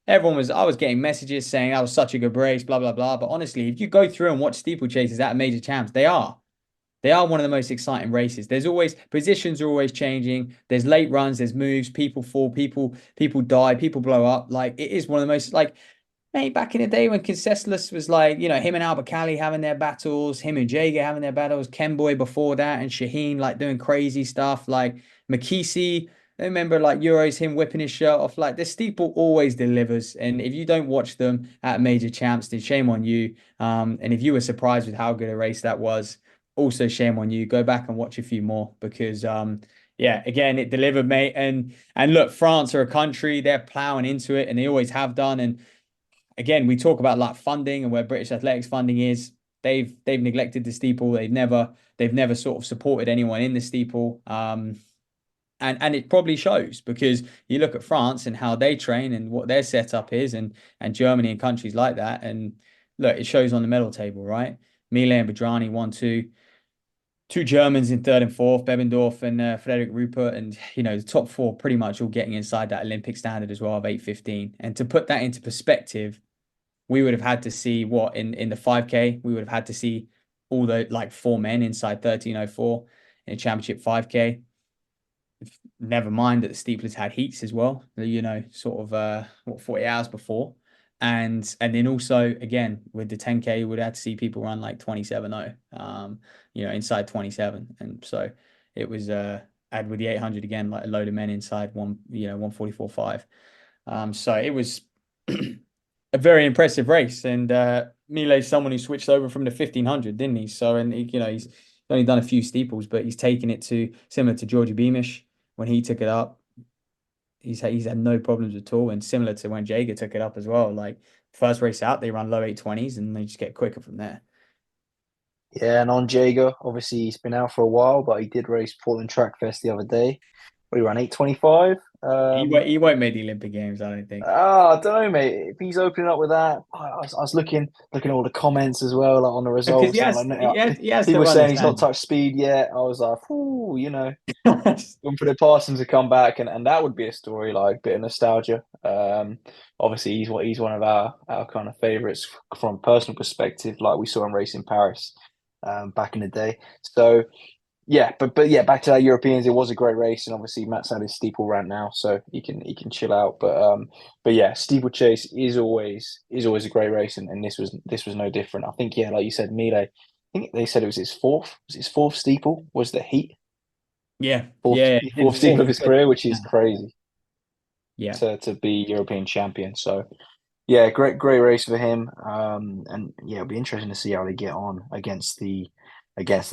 I was getting messages saying that was such a good race, blah blah blah. But honestly, if you go through and watch steeplechases at major champs, they are one of the most exciting races. There's always positions are always changing. There's late runs, there's moves, people fall, people die, people blow up. Like it is one of the most like mate, back in the day when Kinsessless was like, him and Albert Cali having their battles, him and Jager having their battles, Ken Boy before that, and Shaheen like doing crazy stuff, like Makisi. I remember like Euros, him whipping his shirt off. Like the steeple always delivers. And if you don't watch them at major champs, then shame on you. And if you were surprised with how good a race that was, also shame on you. Go back and watch a few more because yeah, again, it delivered, mate. And look, France are a country, they're plowing into it and they always have done. And again, we talk about like funding and where British athletics funding is. They've neglected the steeple. They've never sort of supported anyone in the steeple. And it probably shows because you look at France and how they train and what their setup is, and Germany and countries like that. And look, it shows on the medal table, right? Mile and Badrani won two Germans in third and fourth, Bebendorf and Frederick Rupert, and the top four pretty much all getting inside that Olympic standard as well of 8:15. And to put that into perspective, we would have had to see what in the 5K, we would have had to see all the like four men inside 13:04 in a championship 5K. Never mind that the steeplers had heats as well, sort of 40 hours before. And then also again with the 10K, we would have to see people run like 27:0, inside 27. And so it was add with the 800 again, like a load of men inside 144.5. So it was a very impressive race. And Mile's someone who switched over from the 1500, didn't he? So, and he's only done a few steeples, but he's taken it to similar to Georgie Beamish when he took it up. He's had no problems at all, and similar to when Jager took it up as well. Like first race out, they run low 820s, and they just get quicker from there. yeah. And on Jager, obviously he's been out for a while, but he did race Portland Track Fest the other day. He ran 8:25. He won't make the Olympic Games, I don't think. I don't know, mate. If he's opening up with that, I was looking at all the comments as well, like on the Because he results, and has, like he has people to were saying he's not understand. touched speed yet. I was like, waiting for the Parsons to come back, and that would be a story, like bit of nostalgia. Obviously he's one of our kind of favorites from a personal perspective, like we saw him race in Paris, back in the day. So yeah, but yeah, back to that Europeans. It was a great race, and obviously Matt's had his steeple rant now, so he can chill out. But yeah, steeplechase is always a great race, and this was no different. I think yeah, like you said, Mile. I think they said it was his fourth. Was his fourth steeple? Was the heat Yeah, fourth yeah, he did fourth steeple of fourth. his career, which is crazy Yeah. to be European champion. So yeah, great race for him. And yeah, it'll be interesting to see how they get on against the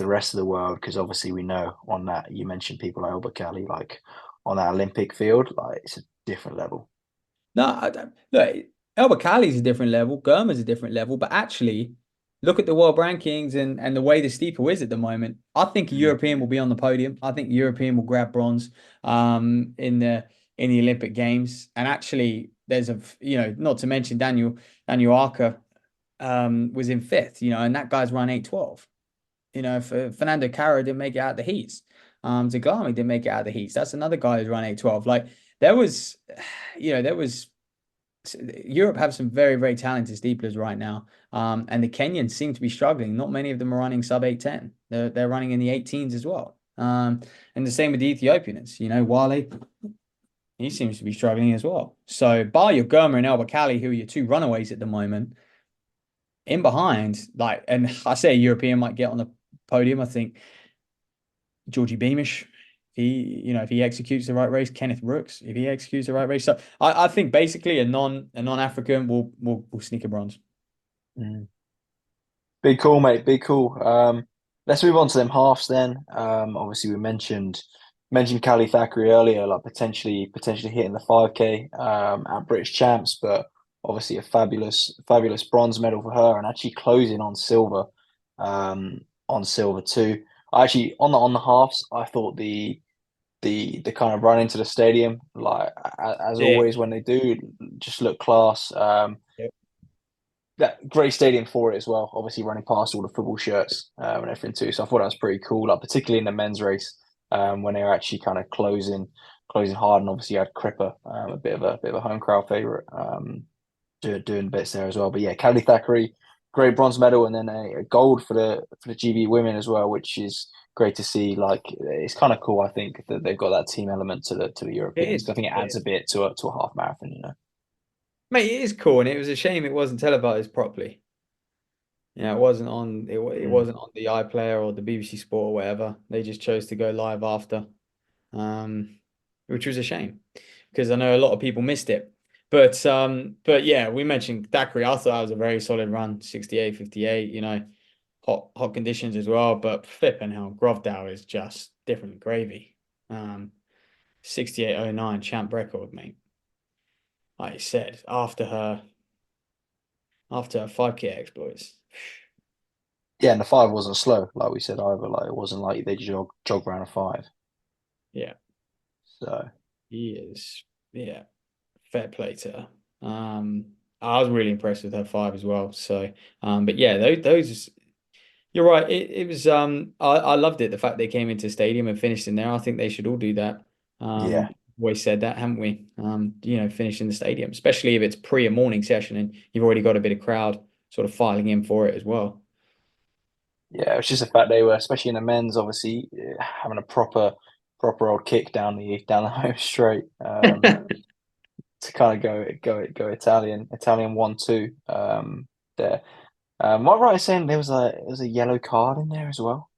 rest of the world because obviously we know on that you mentioned people like Albert Cali, like on that Olympic field, like it's a different level. No, I don't, look, Albert Cali's a different level, Gurma's a different level, but actually, look at the world rankings and the way the steeple is at the moment. I think a Mm. European will be on the podium. I think a European will grab bronze in the Olympic Games. And actually, there's not to mention Daniel Arca was in fifth, and that guy's run 8:12. For Fernando Caro didn't make it out of the heats. Zaglami didn't make it out of the heats. That's another guy who's run 8:12. Like there was Europe have some very, very talented steeplers right now. And the Kenyans seem to be struggling. Not many of them are running sub 8:10. They're running in the 18s as well. And the same with the Ethiopians. Wale, he seems to be struggling as well. So bar your Gurma and El Bakali, who are your two runaways at the moment, in behind, and I say a European might get on the podium. I think Georgie Beamish, if he executes the right race, Kenneth Rooks, if he executes the right race. So I think basically a non-African will sneak a bronze. Mm. Big call, mate. Big call. Let's move on to them halves then. Obviously we mentioned Callie Thackeray earlier, like potentially hitting the 5K at British Champs, but obviously a fabulous bronze medal for her, and actually closing on silver too. I actually on the halves, I thought the kind of run into the stadium, like as Yeah. always when they do, just look class. Yep. That great stadium for it as well. Obviously running past all the football shirts and everything too. So I thought that was pretty cool. Like particularly in the men's race, when they were actually kind of closing hard, and obviously you had Cripper, a bit of a home crowd favorite, doing bits there as well. But yeah, Callie Thackeray, great bronze medal, and then a gold for the GB women as well, which is great to see. Like it's kind of cool. I think that they've got that team element to the It Europeans. I is. think it adds a bit to a half marathon. Mate, it is cool, and it was a shame it wasn't televised properly. It wasn't on it Mm. wasn't on the iPlayer or the BBC Sport or whatever. They just chose to go live after, which was a shame because I know a lot of people missed it. But yeah, we mentioned Thackeray. I thought that was a very solid run, 68, 58. Hot conditions as well. But flipping hell, Grovdale is just different gravy. 68:09 champ record, mate. Like you said, after her 5K exploits. Yeah, and the five wasn't slow, like we said either. Like it wasn't like they jog around a five. Yeah, So he is. Yeah, fair play to her. I was really impressed with her five as well. So, but yeah, those you're right. It was I loved it, the fact they came into the stadium and finished in there. I think they should all do that. yeah, Always said that, haven't we? Finish in the stadium, especially if it's pre a morning session and you've already got a bit of crowd sort of filing in for it as well. yeah. It's just the fact they were, especially in the men's, obviously having a proper old kick down the home straight, to kind of go Italian 1-2, there. Am I right in saying there was a yellow card in there as well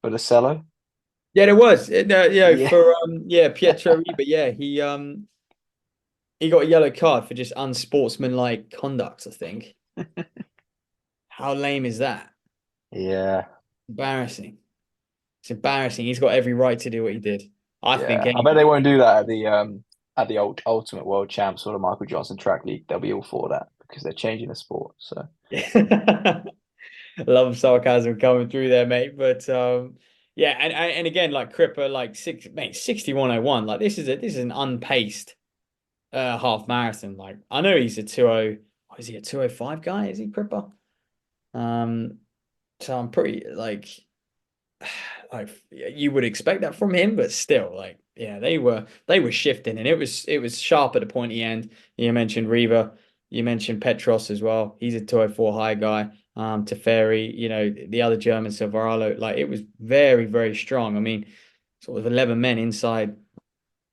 for the cello? Yeah, there was. Yeah. For Pietro Riba, yeah, he got a yellow card for just unsportsmanlike conduct, I think. How lame is that? Yeah, Embarrassing. It's embarrassing. He's got every right to do what he did. I think yeah. I bet they anyway. won't do that at the Ultimate World Champs or the Michael Johnson Track League. They'll be all for that because they're changing the sport. So Love sarcasm coming through there, mate. But yeah, and again, like Cripper, like 61:01. Like this is an unpaced half marathon. Like I know he's a 20, what is he, a 2:05 guy? Is he Cripper? Um, so I'm pretty like you would expect that from him, but still, like, yeah, they were shifting, and it was sharp at the pointy end. You mentioned Reva, you mentioned Petros as well. He's a 204 high guy. Teferi, the other German Silvaralo, like it was very, very strong. I mean, sort of 11 men inside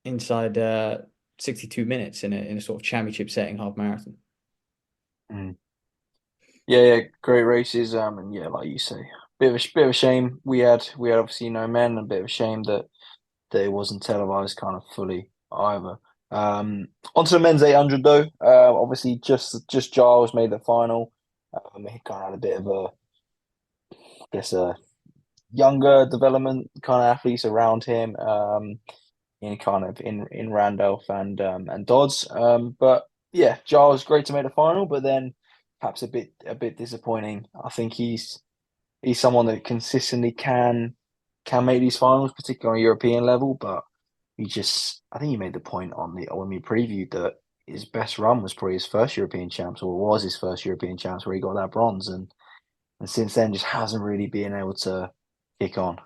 62 minutes in a sort of championship setting half marathon. mm. Yeah, great races. And yeah, like you say, bit of a shame. We had obviously no men, and a bit of a shame that it wasn't televised kind of fully either. Onto the men's 800 though. Obviously just Giles made the final. He kind of had a bit of I guess a younger development kind of athletes around him. In Randolph and Dodds. But yeah, Giles great to make the final, but then perhaps a bit disappointing. I think he's someone that consistently can make these finals, particularly on a European level, but I think he made the point when we previewed that his best run was probably his first European champs, or was his first European champs where he got that bronze, and since then just hasn't really been able to kick on.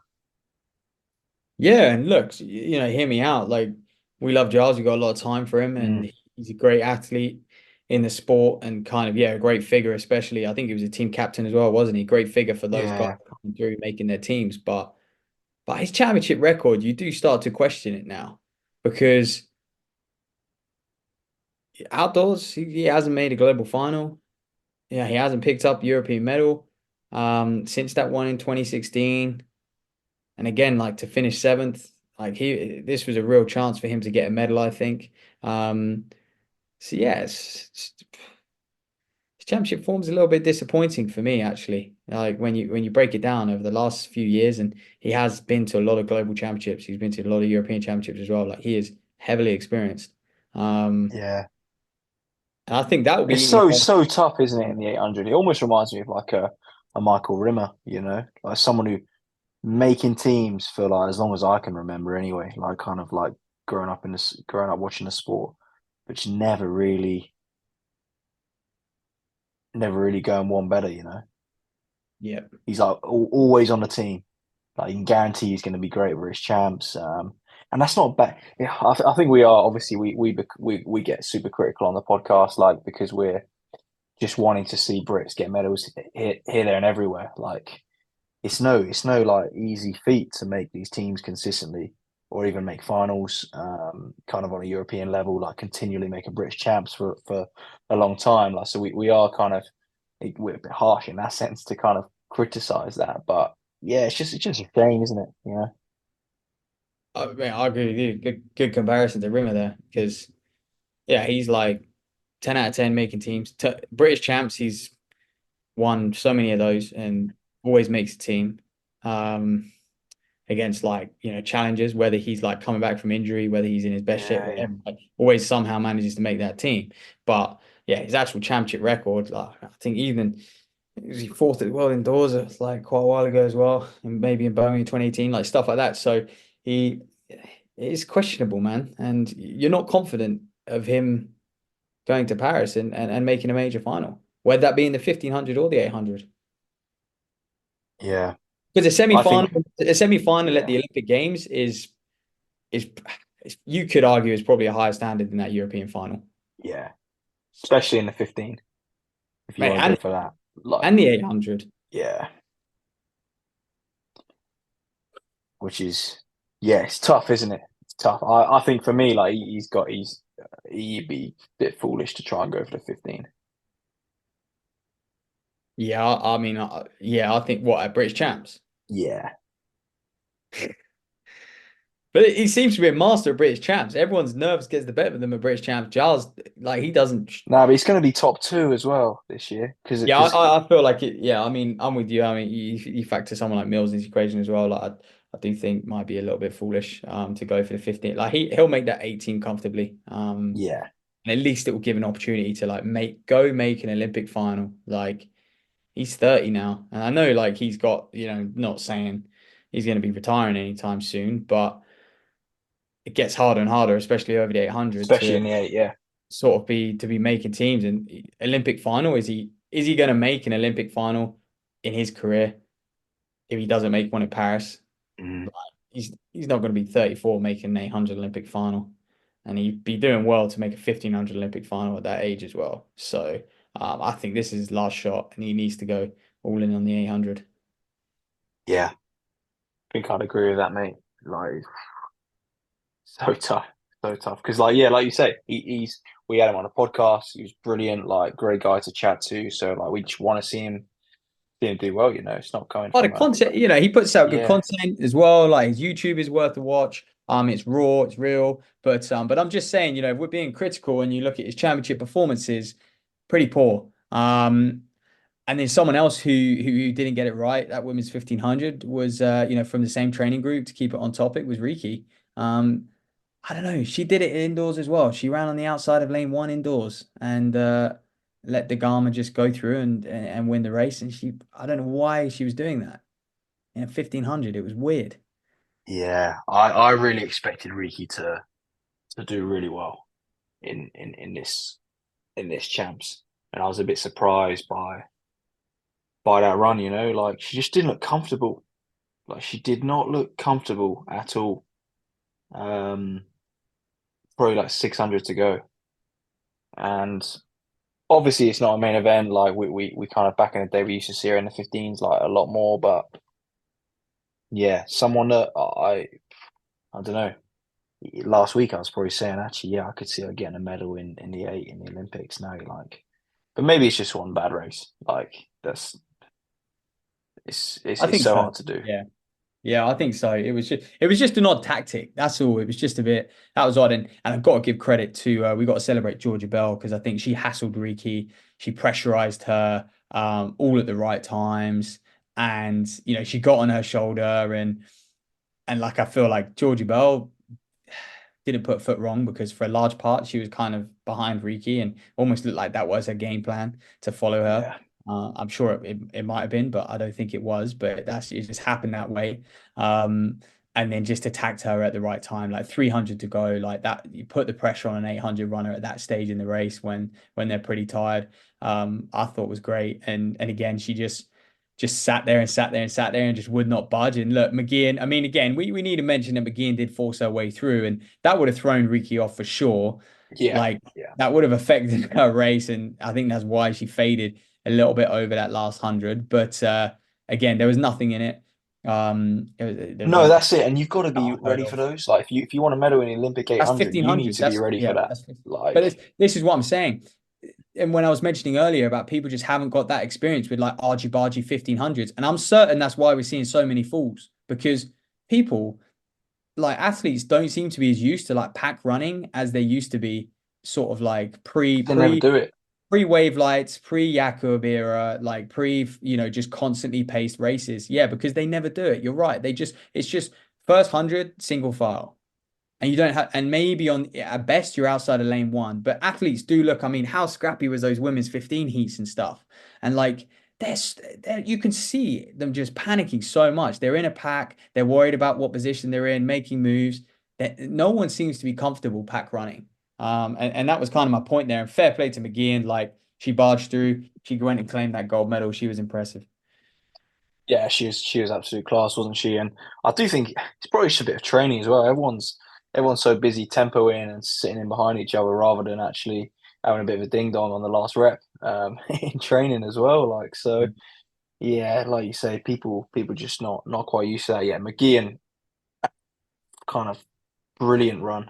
Yeah, and look, hear me out. Like we love Giles. We got a lot of time for him, Mm, and he's a great athlete. in the sport and kind of, a great figure, especially. I think he was a team captain as well, wasn't he? Great figure for those guys Yeah, coming through making their teams. But his championship record, you do start to question it now because outdoors, he hasn't made a global final. Yeah, he hasn't picked up European medal since that one in 2016. And again, like to finish seventh, like this was a real chance for him to get a medal, I think. Um, so yeah, his championship form's a little bit disappointing for me, actually. Like when you break it down over the last few years, and he has been to a lot of global championships, he's been to a lot of European championships as well. Like he is heavily experienced. Um, yeah. and I think that will It's be, so tough, isn't it, in the 800? It almost reminds me of like a Michael Rimmer, like someone who making teams for like as long as I can remember anyway, like kind of like growing up watching the sport, but just never really going one better. yeah. He's like always on the team. Like you can guarantee he's going to be great with his champs. And that's not bad. Yeah, I think we are obviously we get super critical on the podcast, like because we're just wanting to see Brits get medals here, there, and everywhere. Like it's no like easy feat to make these teams consistently, or even make finals, kind of on a European level, like continually making British champs for a long time. Like so, we are kind of we're a bit harsh in that sense to kind of criticize that, but yeah, it's just a shame, isn't it? I agree with you. Good comparison to Rimmer there, because he's like 10 out of 10 making teams. British champs, he's won so many of those and always makes a team. Against like, challenges, whether he's like coming back from injury, whether he's in his best shape, Yeah, yeah, whatever, like, always somehow manages to make that team. But his actual championship record, like I think even was he fourth at the world indoors like quite a while ago as well, and maybe in Birmingham 2018, like stuff like that. So he is questionable, man. And you're not confident of him going to Paris and making a major final, whether that be in the 1500 or the 800. yeah. Because I think a semi-final at yeah, the Olympic Games is you could argue is probably a higher standard than that European final. yeah, especially in the 15, if you Mate, want to go for that. Like, and the 800. yeah, which is yeah, it's tough, isn't it? It's tough. I think for me, like he'd be a bit foolish to try and go for the 15. Yeah, I mean, I think what at British champs. Yeah. But he seems to be a master of British champs. Everyone's nerves gets the better of them at British champs. Giles, like he doesn't. No, but he's going to be top two as well this year Yeah, because I feel like it. Yeah, I mean, I'm with you. I mean, you factor someone like Mills into the equation as well. Like I do think might be a little bit foolish to go for the 15. Like he'll make that 18 comfortably. yeah, And at least it will give an opportunity to like make an Olympic final. Like he's 30 now, and I know like he's got, not saying he's going to be retiring anytime soon, but it gets harder and harder, especially over the 800, especially to in the eight. Yeah. sort of be making teams. And Olympic final, is he going to make an Olympic final in his career if he doesn't make one in Paris? Mm. He's not going to be 34 making an 800 Olympic final, and he'd be doing well to make a 1500 Olympic final at that age as well. So I think this is his last shot, and he needs to go all in on the 800. Yeah, I think I'd agree with that, mate. Like, so tough, so tough. Because, like, yeah, like you say, we had him on a podcast. He was brilliant, like, great guy to chat to. So, like, we just want to see him do well. It's not coming Oh, the from a content, he puts out good yeah, content as well. Like his YouTube is worth a watch. It's raw, it's real. But I'm just saying, if we're being critical and you look at his championship performances, pretty poor. And then someone else who didn't get it right, that women's 1500 was from the same training group to keep it on topic was Riki. Um, I don't know. She did it indoors as well. She ran on the outside of lane one indoors and let the Garma just go through and win the race. And I don't know why she was doing that in a 1500. It was weird. yeah. I really expected Riki to do really well in this champs, and I was a bit surprised by that run. Like she just didn't look comfortable. Like she did not look comfortable at all. Um, Probably like 600 to go, and obviously it's not a main event. Like we kind of back in the day we used to see her in the 15s like a lot more. But yeah, someone that I don't know. Last week I was probably saying actually, yeah, I could see her getting a medal in the eight in the Olympics. Now you're like, but maybe it's just one bad race. Like that's I it's think so so. hard to do. Yeah. Yeah, I think so. It was just an odd tactic. That's all. It was just a bit that was odd, and I've got to give credit to we got to celebrate Georgia Bell because I think she hassled Riki, she pressurized her all at the right times, and she got on her shoulder and like I feel like Georgia Bell didn't put foot wrong because for a large part she was kind of behind Riki and almost looked like that was her game plan to follow her. Yeah. I'm sure it might have been, but I don't think it was. But it just happened that way. Um, and then just attacked her at the right time, like 300 to go, like that. You put the pressure on an 800 runner at that stage in the race when they're pretty tired. I thought was great. And again, she just sat there and sat there and sat there and just would not budge. And look, McGeehan, I mean, again, we need to mention that McGeehan did force her way through, and that would have thrown Riki off for sure. Yeah. Like Yeah. that would have affected her race, and I think that's why she faded a little bit over that last 100. But again, there was nothing in it. There was No, a that's it. And you've got to be ready for hurdle. those. Like if you want a medal in the Olympic That's 800, you need 1500s. to be That's ready for yeah. that. That's 50. But Like this is what I'm saying. And when I was mentioning earlier about people just haven't got that experience with like argy bargy 1500s, and I'm certain that's why we're seeing so many falls because people like athletes don't seem to be as used to like pack running as they used to be, sort of like pre they never pre do it. pre wave lights, pre Jakub era, like pre just constantly paced races. Yeah, because they never do it. You're right. It's just first 100 single file and you don't have, and maybe on at best you're outside of lane one. But athletes do look. I mean, how scrappy was those women's 15 heats and stuff? And like, you can see them just panicking so much. They're in a pack. They're worried about what position they're in, making moves. That no one seems to be comfortable pack running. And that was kind of my point there. And fair play to McGeehan. Like she barged through. She went and claimed that gold medal. She was impressive. Yeah, she was absolute class, wasn't she? And I do think it's probably just a bit of training as well. Everyone's so busy tempoing and sitting in behind each other rather than actually having a bit of a ding dong on the last rep in training as well. Like so, yeah, like you say, people just not quite used to that yet. McGeehan kind of brilliant run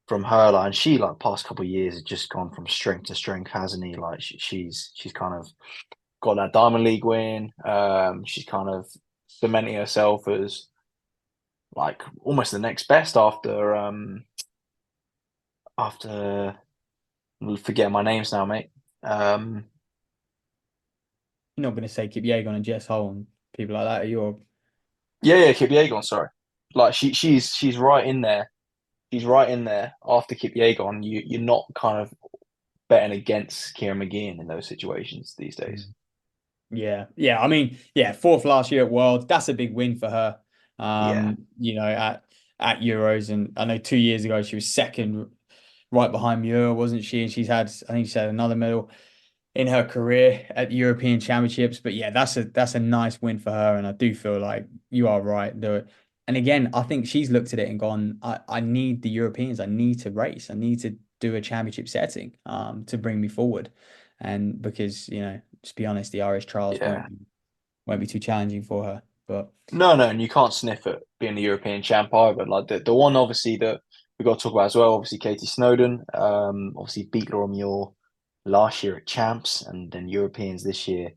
from her, like, and she like past couple of years has just gone from strength to strength, hasn't he? Like she's kind of got that Diamond League win. She's kind of cementing herself as like almost the next best after forget my names now, mate. Um, You're not going to say Kipyegon and Jess Hole and people like that, are you? yeah, Kipyegon, sorry. Like she's right in there. She's right in there after Kipyegon. You're not kind of betting against Kieran McGeehan in those situations these days. Yeah, yeah. I mean, yeah, fourth last year at Worlds. That's a big win for her. Yeah, At Euros, and I know 2 years ago she was second, right behind Muir, wasn't she? And I think she had another medal in her career at European Championships. But yeah, that's a nice win for her, and I do feel like you are right. And again, I think she's looked at it and gone, I need the Europeans. I need to race. I need to do a championship setting to bring me forward. And because, just be honest, the Irish trials yeah. won't be too challenging for her. But No, and you can't sniff at being the European champ either. Like the one obviously that we got to talk about as well, obviously Katie Snowdon, obviously beat Laura Muir last year at champs and then Europeans this year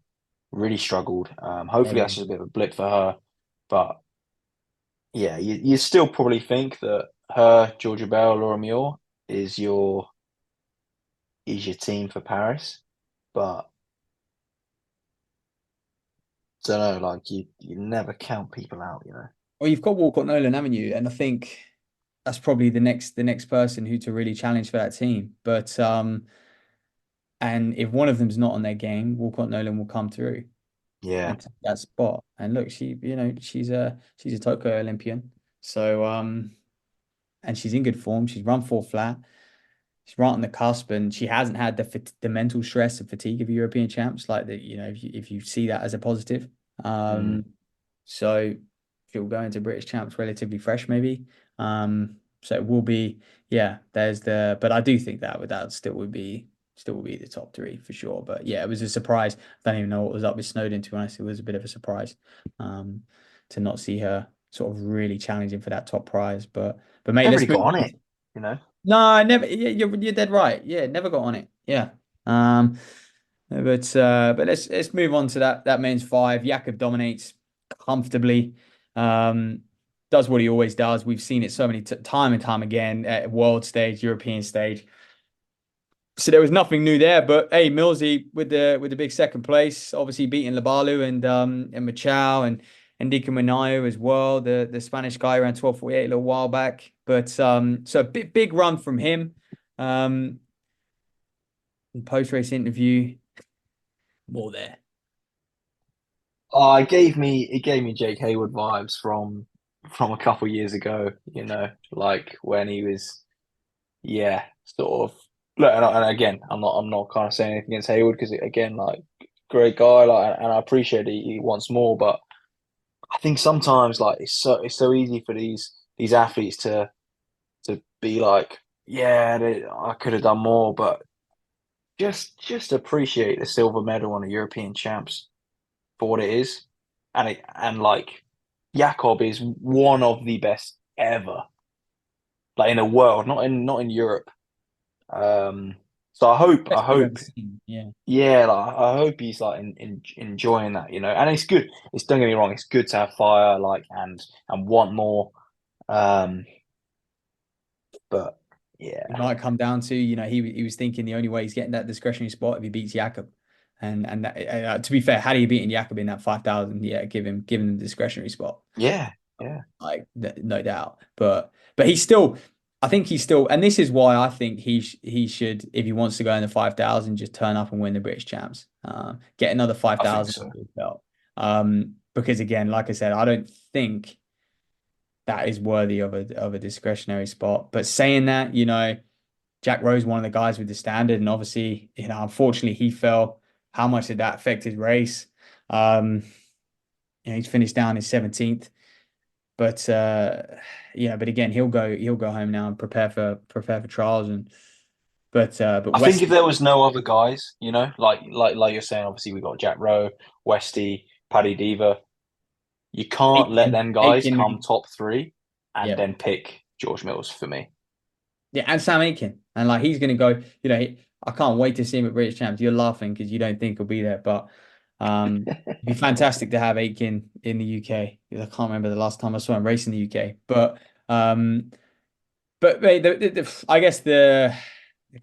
really struggled. Hopefully that's heavily. just a bit of a blip for her. But yeah, you still probably think that her, Georgia Bell, Laura Muir is your team for Paris. But don't know, like you never count people out. Well, you've got Walcott Nolan, haven't you? And I think that's probably the next person who to really challenge for that team. But and if one of them's not on their game, Walcott Nolan will come through Yeah. and take that spot. And look, she's a Tokyo Olympian. So and she's in good form. She's run four flat. She's right on the cusp, and she hasn't had the mental stress and fatigue of European champs. Like that, if you see that as a positive. Mm. Um, so she'll go into British champs relatively fresh, maybe. So it will be, yeah. But I do think that still would be. still will be the top three for sure. But yeah, it was a surprise. I don't even know what was up with Snowden, to be honest. It was a bit of a surprise to not see her sort of really challenging for that top prize. But mate, Never let's really move got on on. it, you know. No, I never. Yeah, you're dead right. Yeah, never got on it. Yeah. Um, but let's move on to that men's five. Jakub dominates comfortably. Um, does what he always does. We've seen it so many time and time again at world stage, European stage. So there was nothing new there. But hey, Millsy with the big second place, obviously beating Labalu and Machao and Dika Manayo as well. The Spanish guy around 12:48 a little while back. But so a big run from him. Um, Post race interview, more there. Oh, it gave me Jake Hayward vibes from a couple years ago, you know, like when he was, yeah, sort of. Look, and again, I'm not kind of saying anything against Hayward because again, like great guy, like, and I appreciate he wants more, but I think sometimes like it's so easy for these athletes to be like, yeah, I could have done more, but just appreciate the silver medal on the European champs for what it is, and like Jakob is one of the best ever, like in the world, not in Europe. So I hope, Yeah. yeah, like, I hope he's like enjoying that, you know. And it's good. It's don't get me wrong, it's good to have fire, like and want more. Um, but yeah, It might come down to, he was thinking the only way he's getting that discretionary spot if he beats Jakob. And that, to be fair, had he beaten Jakob in that 5,000, yeah, give him the discretionary spot. yeah, yeah, Like no doubt. But he's still, I think he's still, and this is why I think he should, if he wants to go in the 5,000, just turn up and win the British champs. Get another I think 5,000 so. under his belt. Because again, like I said, I don't think that is worthy of a discretionary spot. But saying that, Jack Rowe's one of the guys with the standard, and obviously, unfortunately, he fell. How much did that affect his race? He's finished down in 17th, but but again, he'll go home now and prepare for trials but I think if Westy, there was no other guys, you know, like you're saying, obviously we got Jack Rowe, Westy, Paddy Diva. You can't let them guys come Aiken, top three and yeah, then pick George Mills for me. yeah, and Sam Aiken, and like he's gonna go. I can't wait to see him at British Champs. You're laughing because you don't think he'll be there, but it'd be fantastic to have Aiken in the UK. I can't remember the last time I saw him race in the UK, but mate, I guess the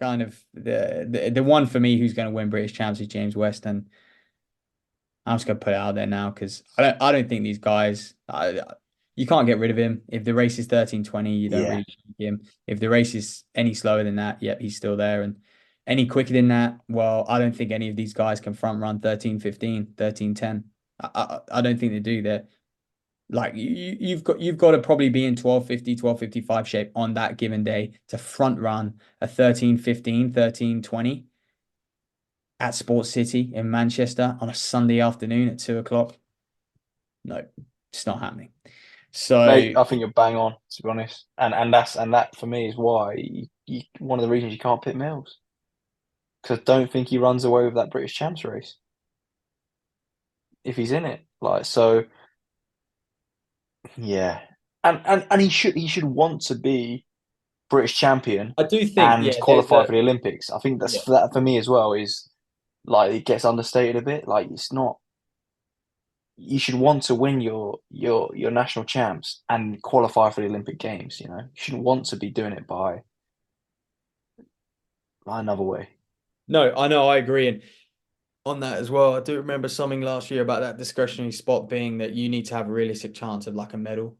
kind of the one for me who's going to win British Champs is James West, and I'm just going to put it out there now because I don't think these guys. You can't get rid of him. If the race is 13:20, you don't Yeah. really change him. If the race is any slower than that, yep, he's still there. And any quicker than that, well, I don't think any of these guys can front run 13:15, 13:10. I don't think they do. They're like you've got to probably be in 12:50, 12:55 shape on that given day to front run a 13:15, 13:20 at Sports City in Manchester on a Sunday afternoon at 2 o'clock. No, it's not happening. So Mate, I think you're bang on, to be honest. And that for me is why one of the reasons you can't pick Mills. Because I don't think he runs away with that British champs race if he's in it. Like so, yeah. And he should want to be British champion I do think, and yeah, there's qualify for the Olympics. I think yeah. that for me as well is like it gets understated a bit. Like it's not you should want to win your national champs and qualify for the Olympic Games, you know. You shouldn't want to be doing it by another way. No, I know, I agree. And on that as well, I do remember something last year about that discretionary spot being that you need to have a realistic chance of like a medal.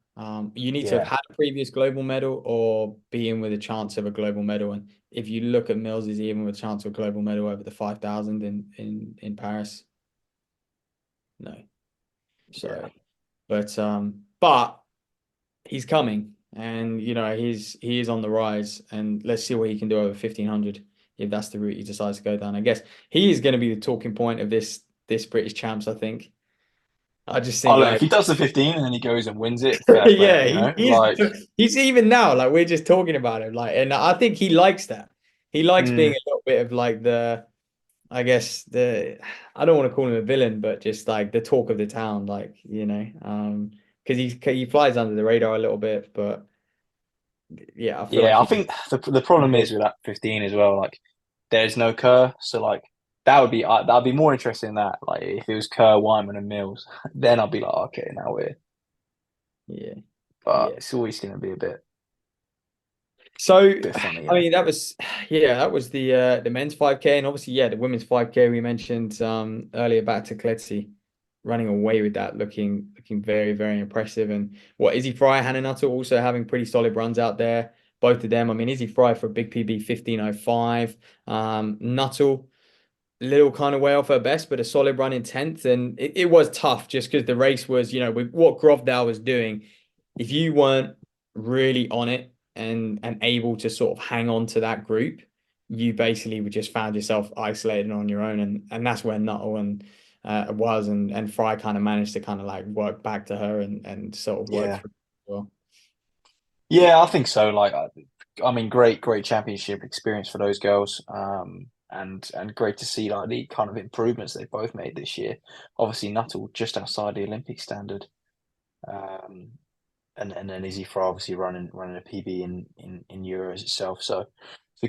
You need to have Yeah. had a previous global medal or be in with a chance of a global medal. And if you look at Mills, is even with a chance of a global medal over the 5,000 in Paris? No. Yeah. So, but he's coming, and he is on the rise, and let's see what he can do over 1,500 if that's the route he decides to go down. I guess he is going to be the talking point of this British champs. I think. I just Oh think look, if like he does the 15 and then he goes and wins it, fair play, yeah, you know? he's Like he's even now like we're just talking about him like, and I think he likes that. He likes being mm, a little little bit of like I guess I don't want to call him a villain, but just like the talk of the town, like, because he flies under the radar a little bit, but yeah, I feel like Yeah, I he. think the problem is with that 15 as well. Like, there's no Kerr, so like that'd be more interesting than that. Like, if it was Kerr, Wyman, and Mills, then I'd be like, okay, now we're. Yeah, But yeah. it's always going to be a So, bit funny, you I know. mean, that was the men's 5K, and obviously, yeah, the women's 5K we mentioned earlier, back to Kletsi running away with that, looking very, very impressive. And what Izzy Fry, Hannah Nuttall also having pretty solid runs out there. Both of them. I mean, Izzy Fry for a big PB 15:05. Nuttall, little kind of way off her best, but a solid run in 10th. And it was tough just because the race was, with what Grovdale was doing, if you weren't really on it and able to sort of hang on to that group, you basically would just found yourself isolated on your own. And that's where Nuttall and Fry kind of managed to kind of like work back to her and sort of work Yeah, through as well. yeah, I think so. Like, I mean, great championship experience for those girls. And great to see like the kind of improvements they both made this year. Obviously, Nuttall just outside the Olympic standard. Um, and then Izzy for obviously running a PB in Euros itself. So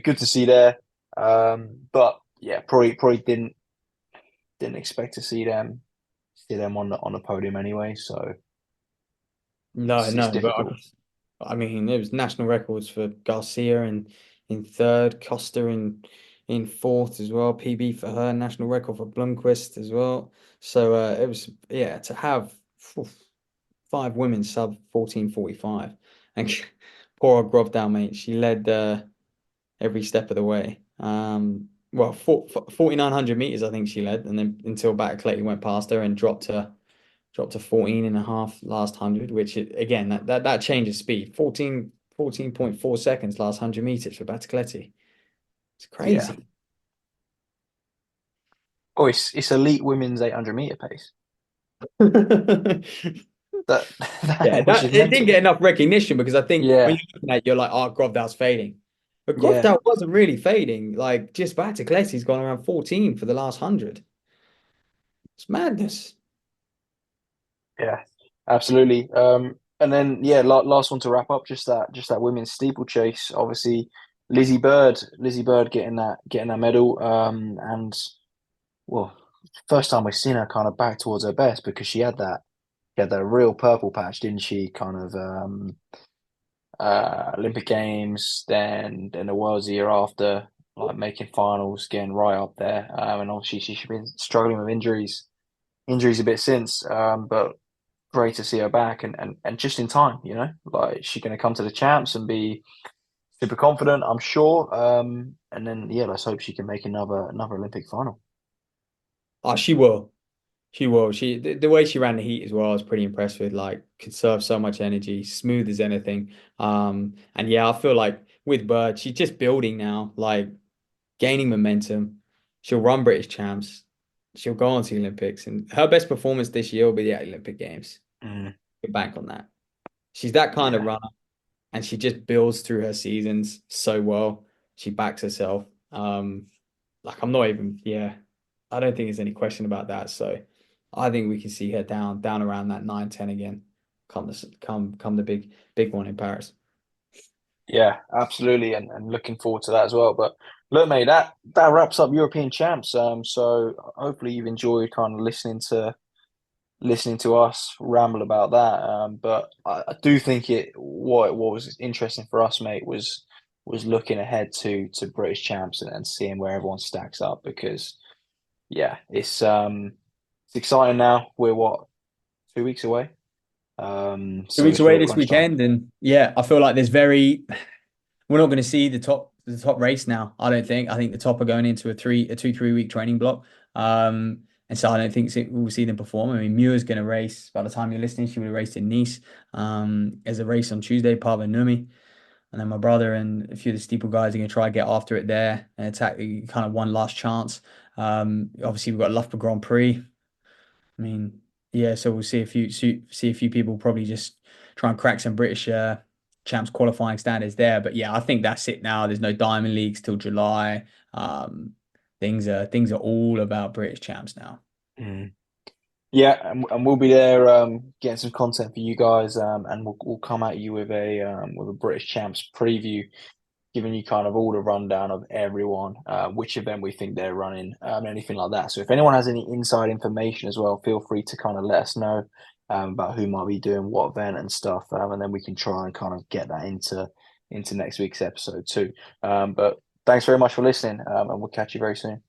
good to see there. But yeah, probably didn't expect to see them on the podium anyway. So No, it's no, but difficult. I mean, there was national records for Garcia in third, Costa in fourth as well, PB for her, national record for Blomqvist as well. So it was, yeah, to have phew, five women sub 14:45, and poor old Grovdale, mate, she led every step of the way. Well, 4,900 meters, I think she led, and then until Battleclay went past her and dropped to 14 and a half last 100, which again, that changes speed. 14.4 seconds last 100 meters for Battlecletti. It's Yeah. crazy. Oh, it's elite women's 800-meter pace. That, Yeah, which is it didn't mental. get enough recognition because I think when Yeah, you're looking at it, you're like, oh, Grovdale's fading. But yeah, Grovdale wasn't really fading. Like, just Battlecletti's gone around 14 for the last 100. It's madness. yeah, absolutely. And then yeah, last one to wrap up, just that women's steeplechase. Obviously, Lizzie Bird getting that medal. And well, first time we've seen her kind of back towards her best because she had that real purple patch, didn't she? Kind of Olympic Games, then the Worlds the year after, like making finals, getting right up there. And obviously she's been struggling with injuries a bit since. But great to see her back and just in time, like she's going to come to the champs and be super confident, I'm sure. And then yeah, let's hope she can make another Olympic final. Oh, she will. She will. The way she ran the heat as well, I was pretty impressed with. Like, conserve so much energy, smooth as anything. And yeah, I feel like with Bird, she's just building now, like gaining momentum. She'll run British champs. She'll go on to the Olympics, and her best performance this year will be the Olympic Games. Mm, Get back on that. She's that kind of yeah, runner, and she just builds through her seasons so well. She backs herself. Like I'm not even, yeah, I don't think there's any question about that. So I think we can see her down around that 9-10 again. Come the big one in Paris. yeah, absolutely, and looking forward to that as well. But look, mate, that wraps up European champs. So hopefully you've enjoyed kind of listening to us ramble about that. But I do think what was interesting for us, mate, was looking ahead to British champs and seeing where everyone stacks up because yeah, it's exciting now. We're what, 2 weeks away? 2 weeks It's away real this crunch time. weekend, and yeah, I feel like we're not going to see the top race now. I don't think. I think the top are going into a 2-3 week training block. And so I don't think we'll see them perform. I mean, Muir's going to race. By the time you're listening, she would have raced in Nice. As a race on Tuesday, Pava Numi. And then my brother and a few of the steeple guys are going to try and get after it there and attack kind of one last chance. Obviously, we've got Loughborough Grand Prix. I mean, yeah, so we'll see a few people probably just try and crack some British champs qualifying standards there. But yeah, I think that's it now. There's no Diamond Leagues till July. Things are all about British champs now. Mm. Yeah, and we'll be there getting some content for you guys, and we'll come at you with a British Champs preview, giving you kind of all the rundown of everyone, which event we think they're running, anything like that. So if anyone has any inside information as well, feel free to kind of let us know about who might be doing what event and stuff, and then we can try and kind of get that into next week's episode too. But thanks very much for listening, and we'll catch you very soon.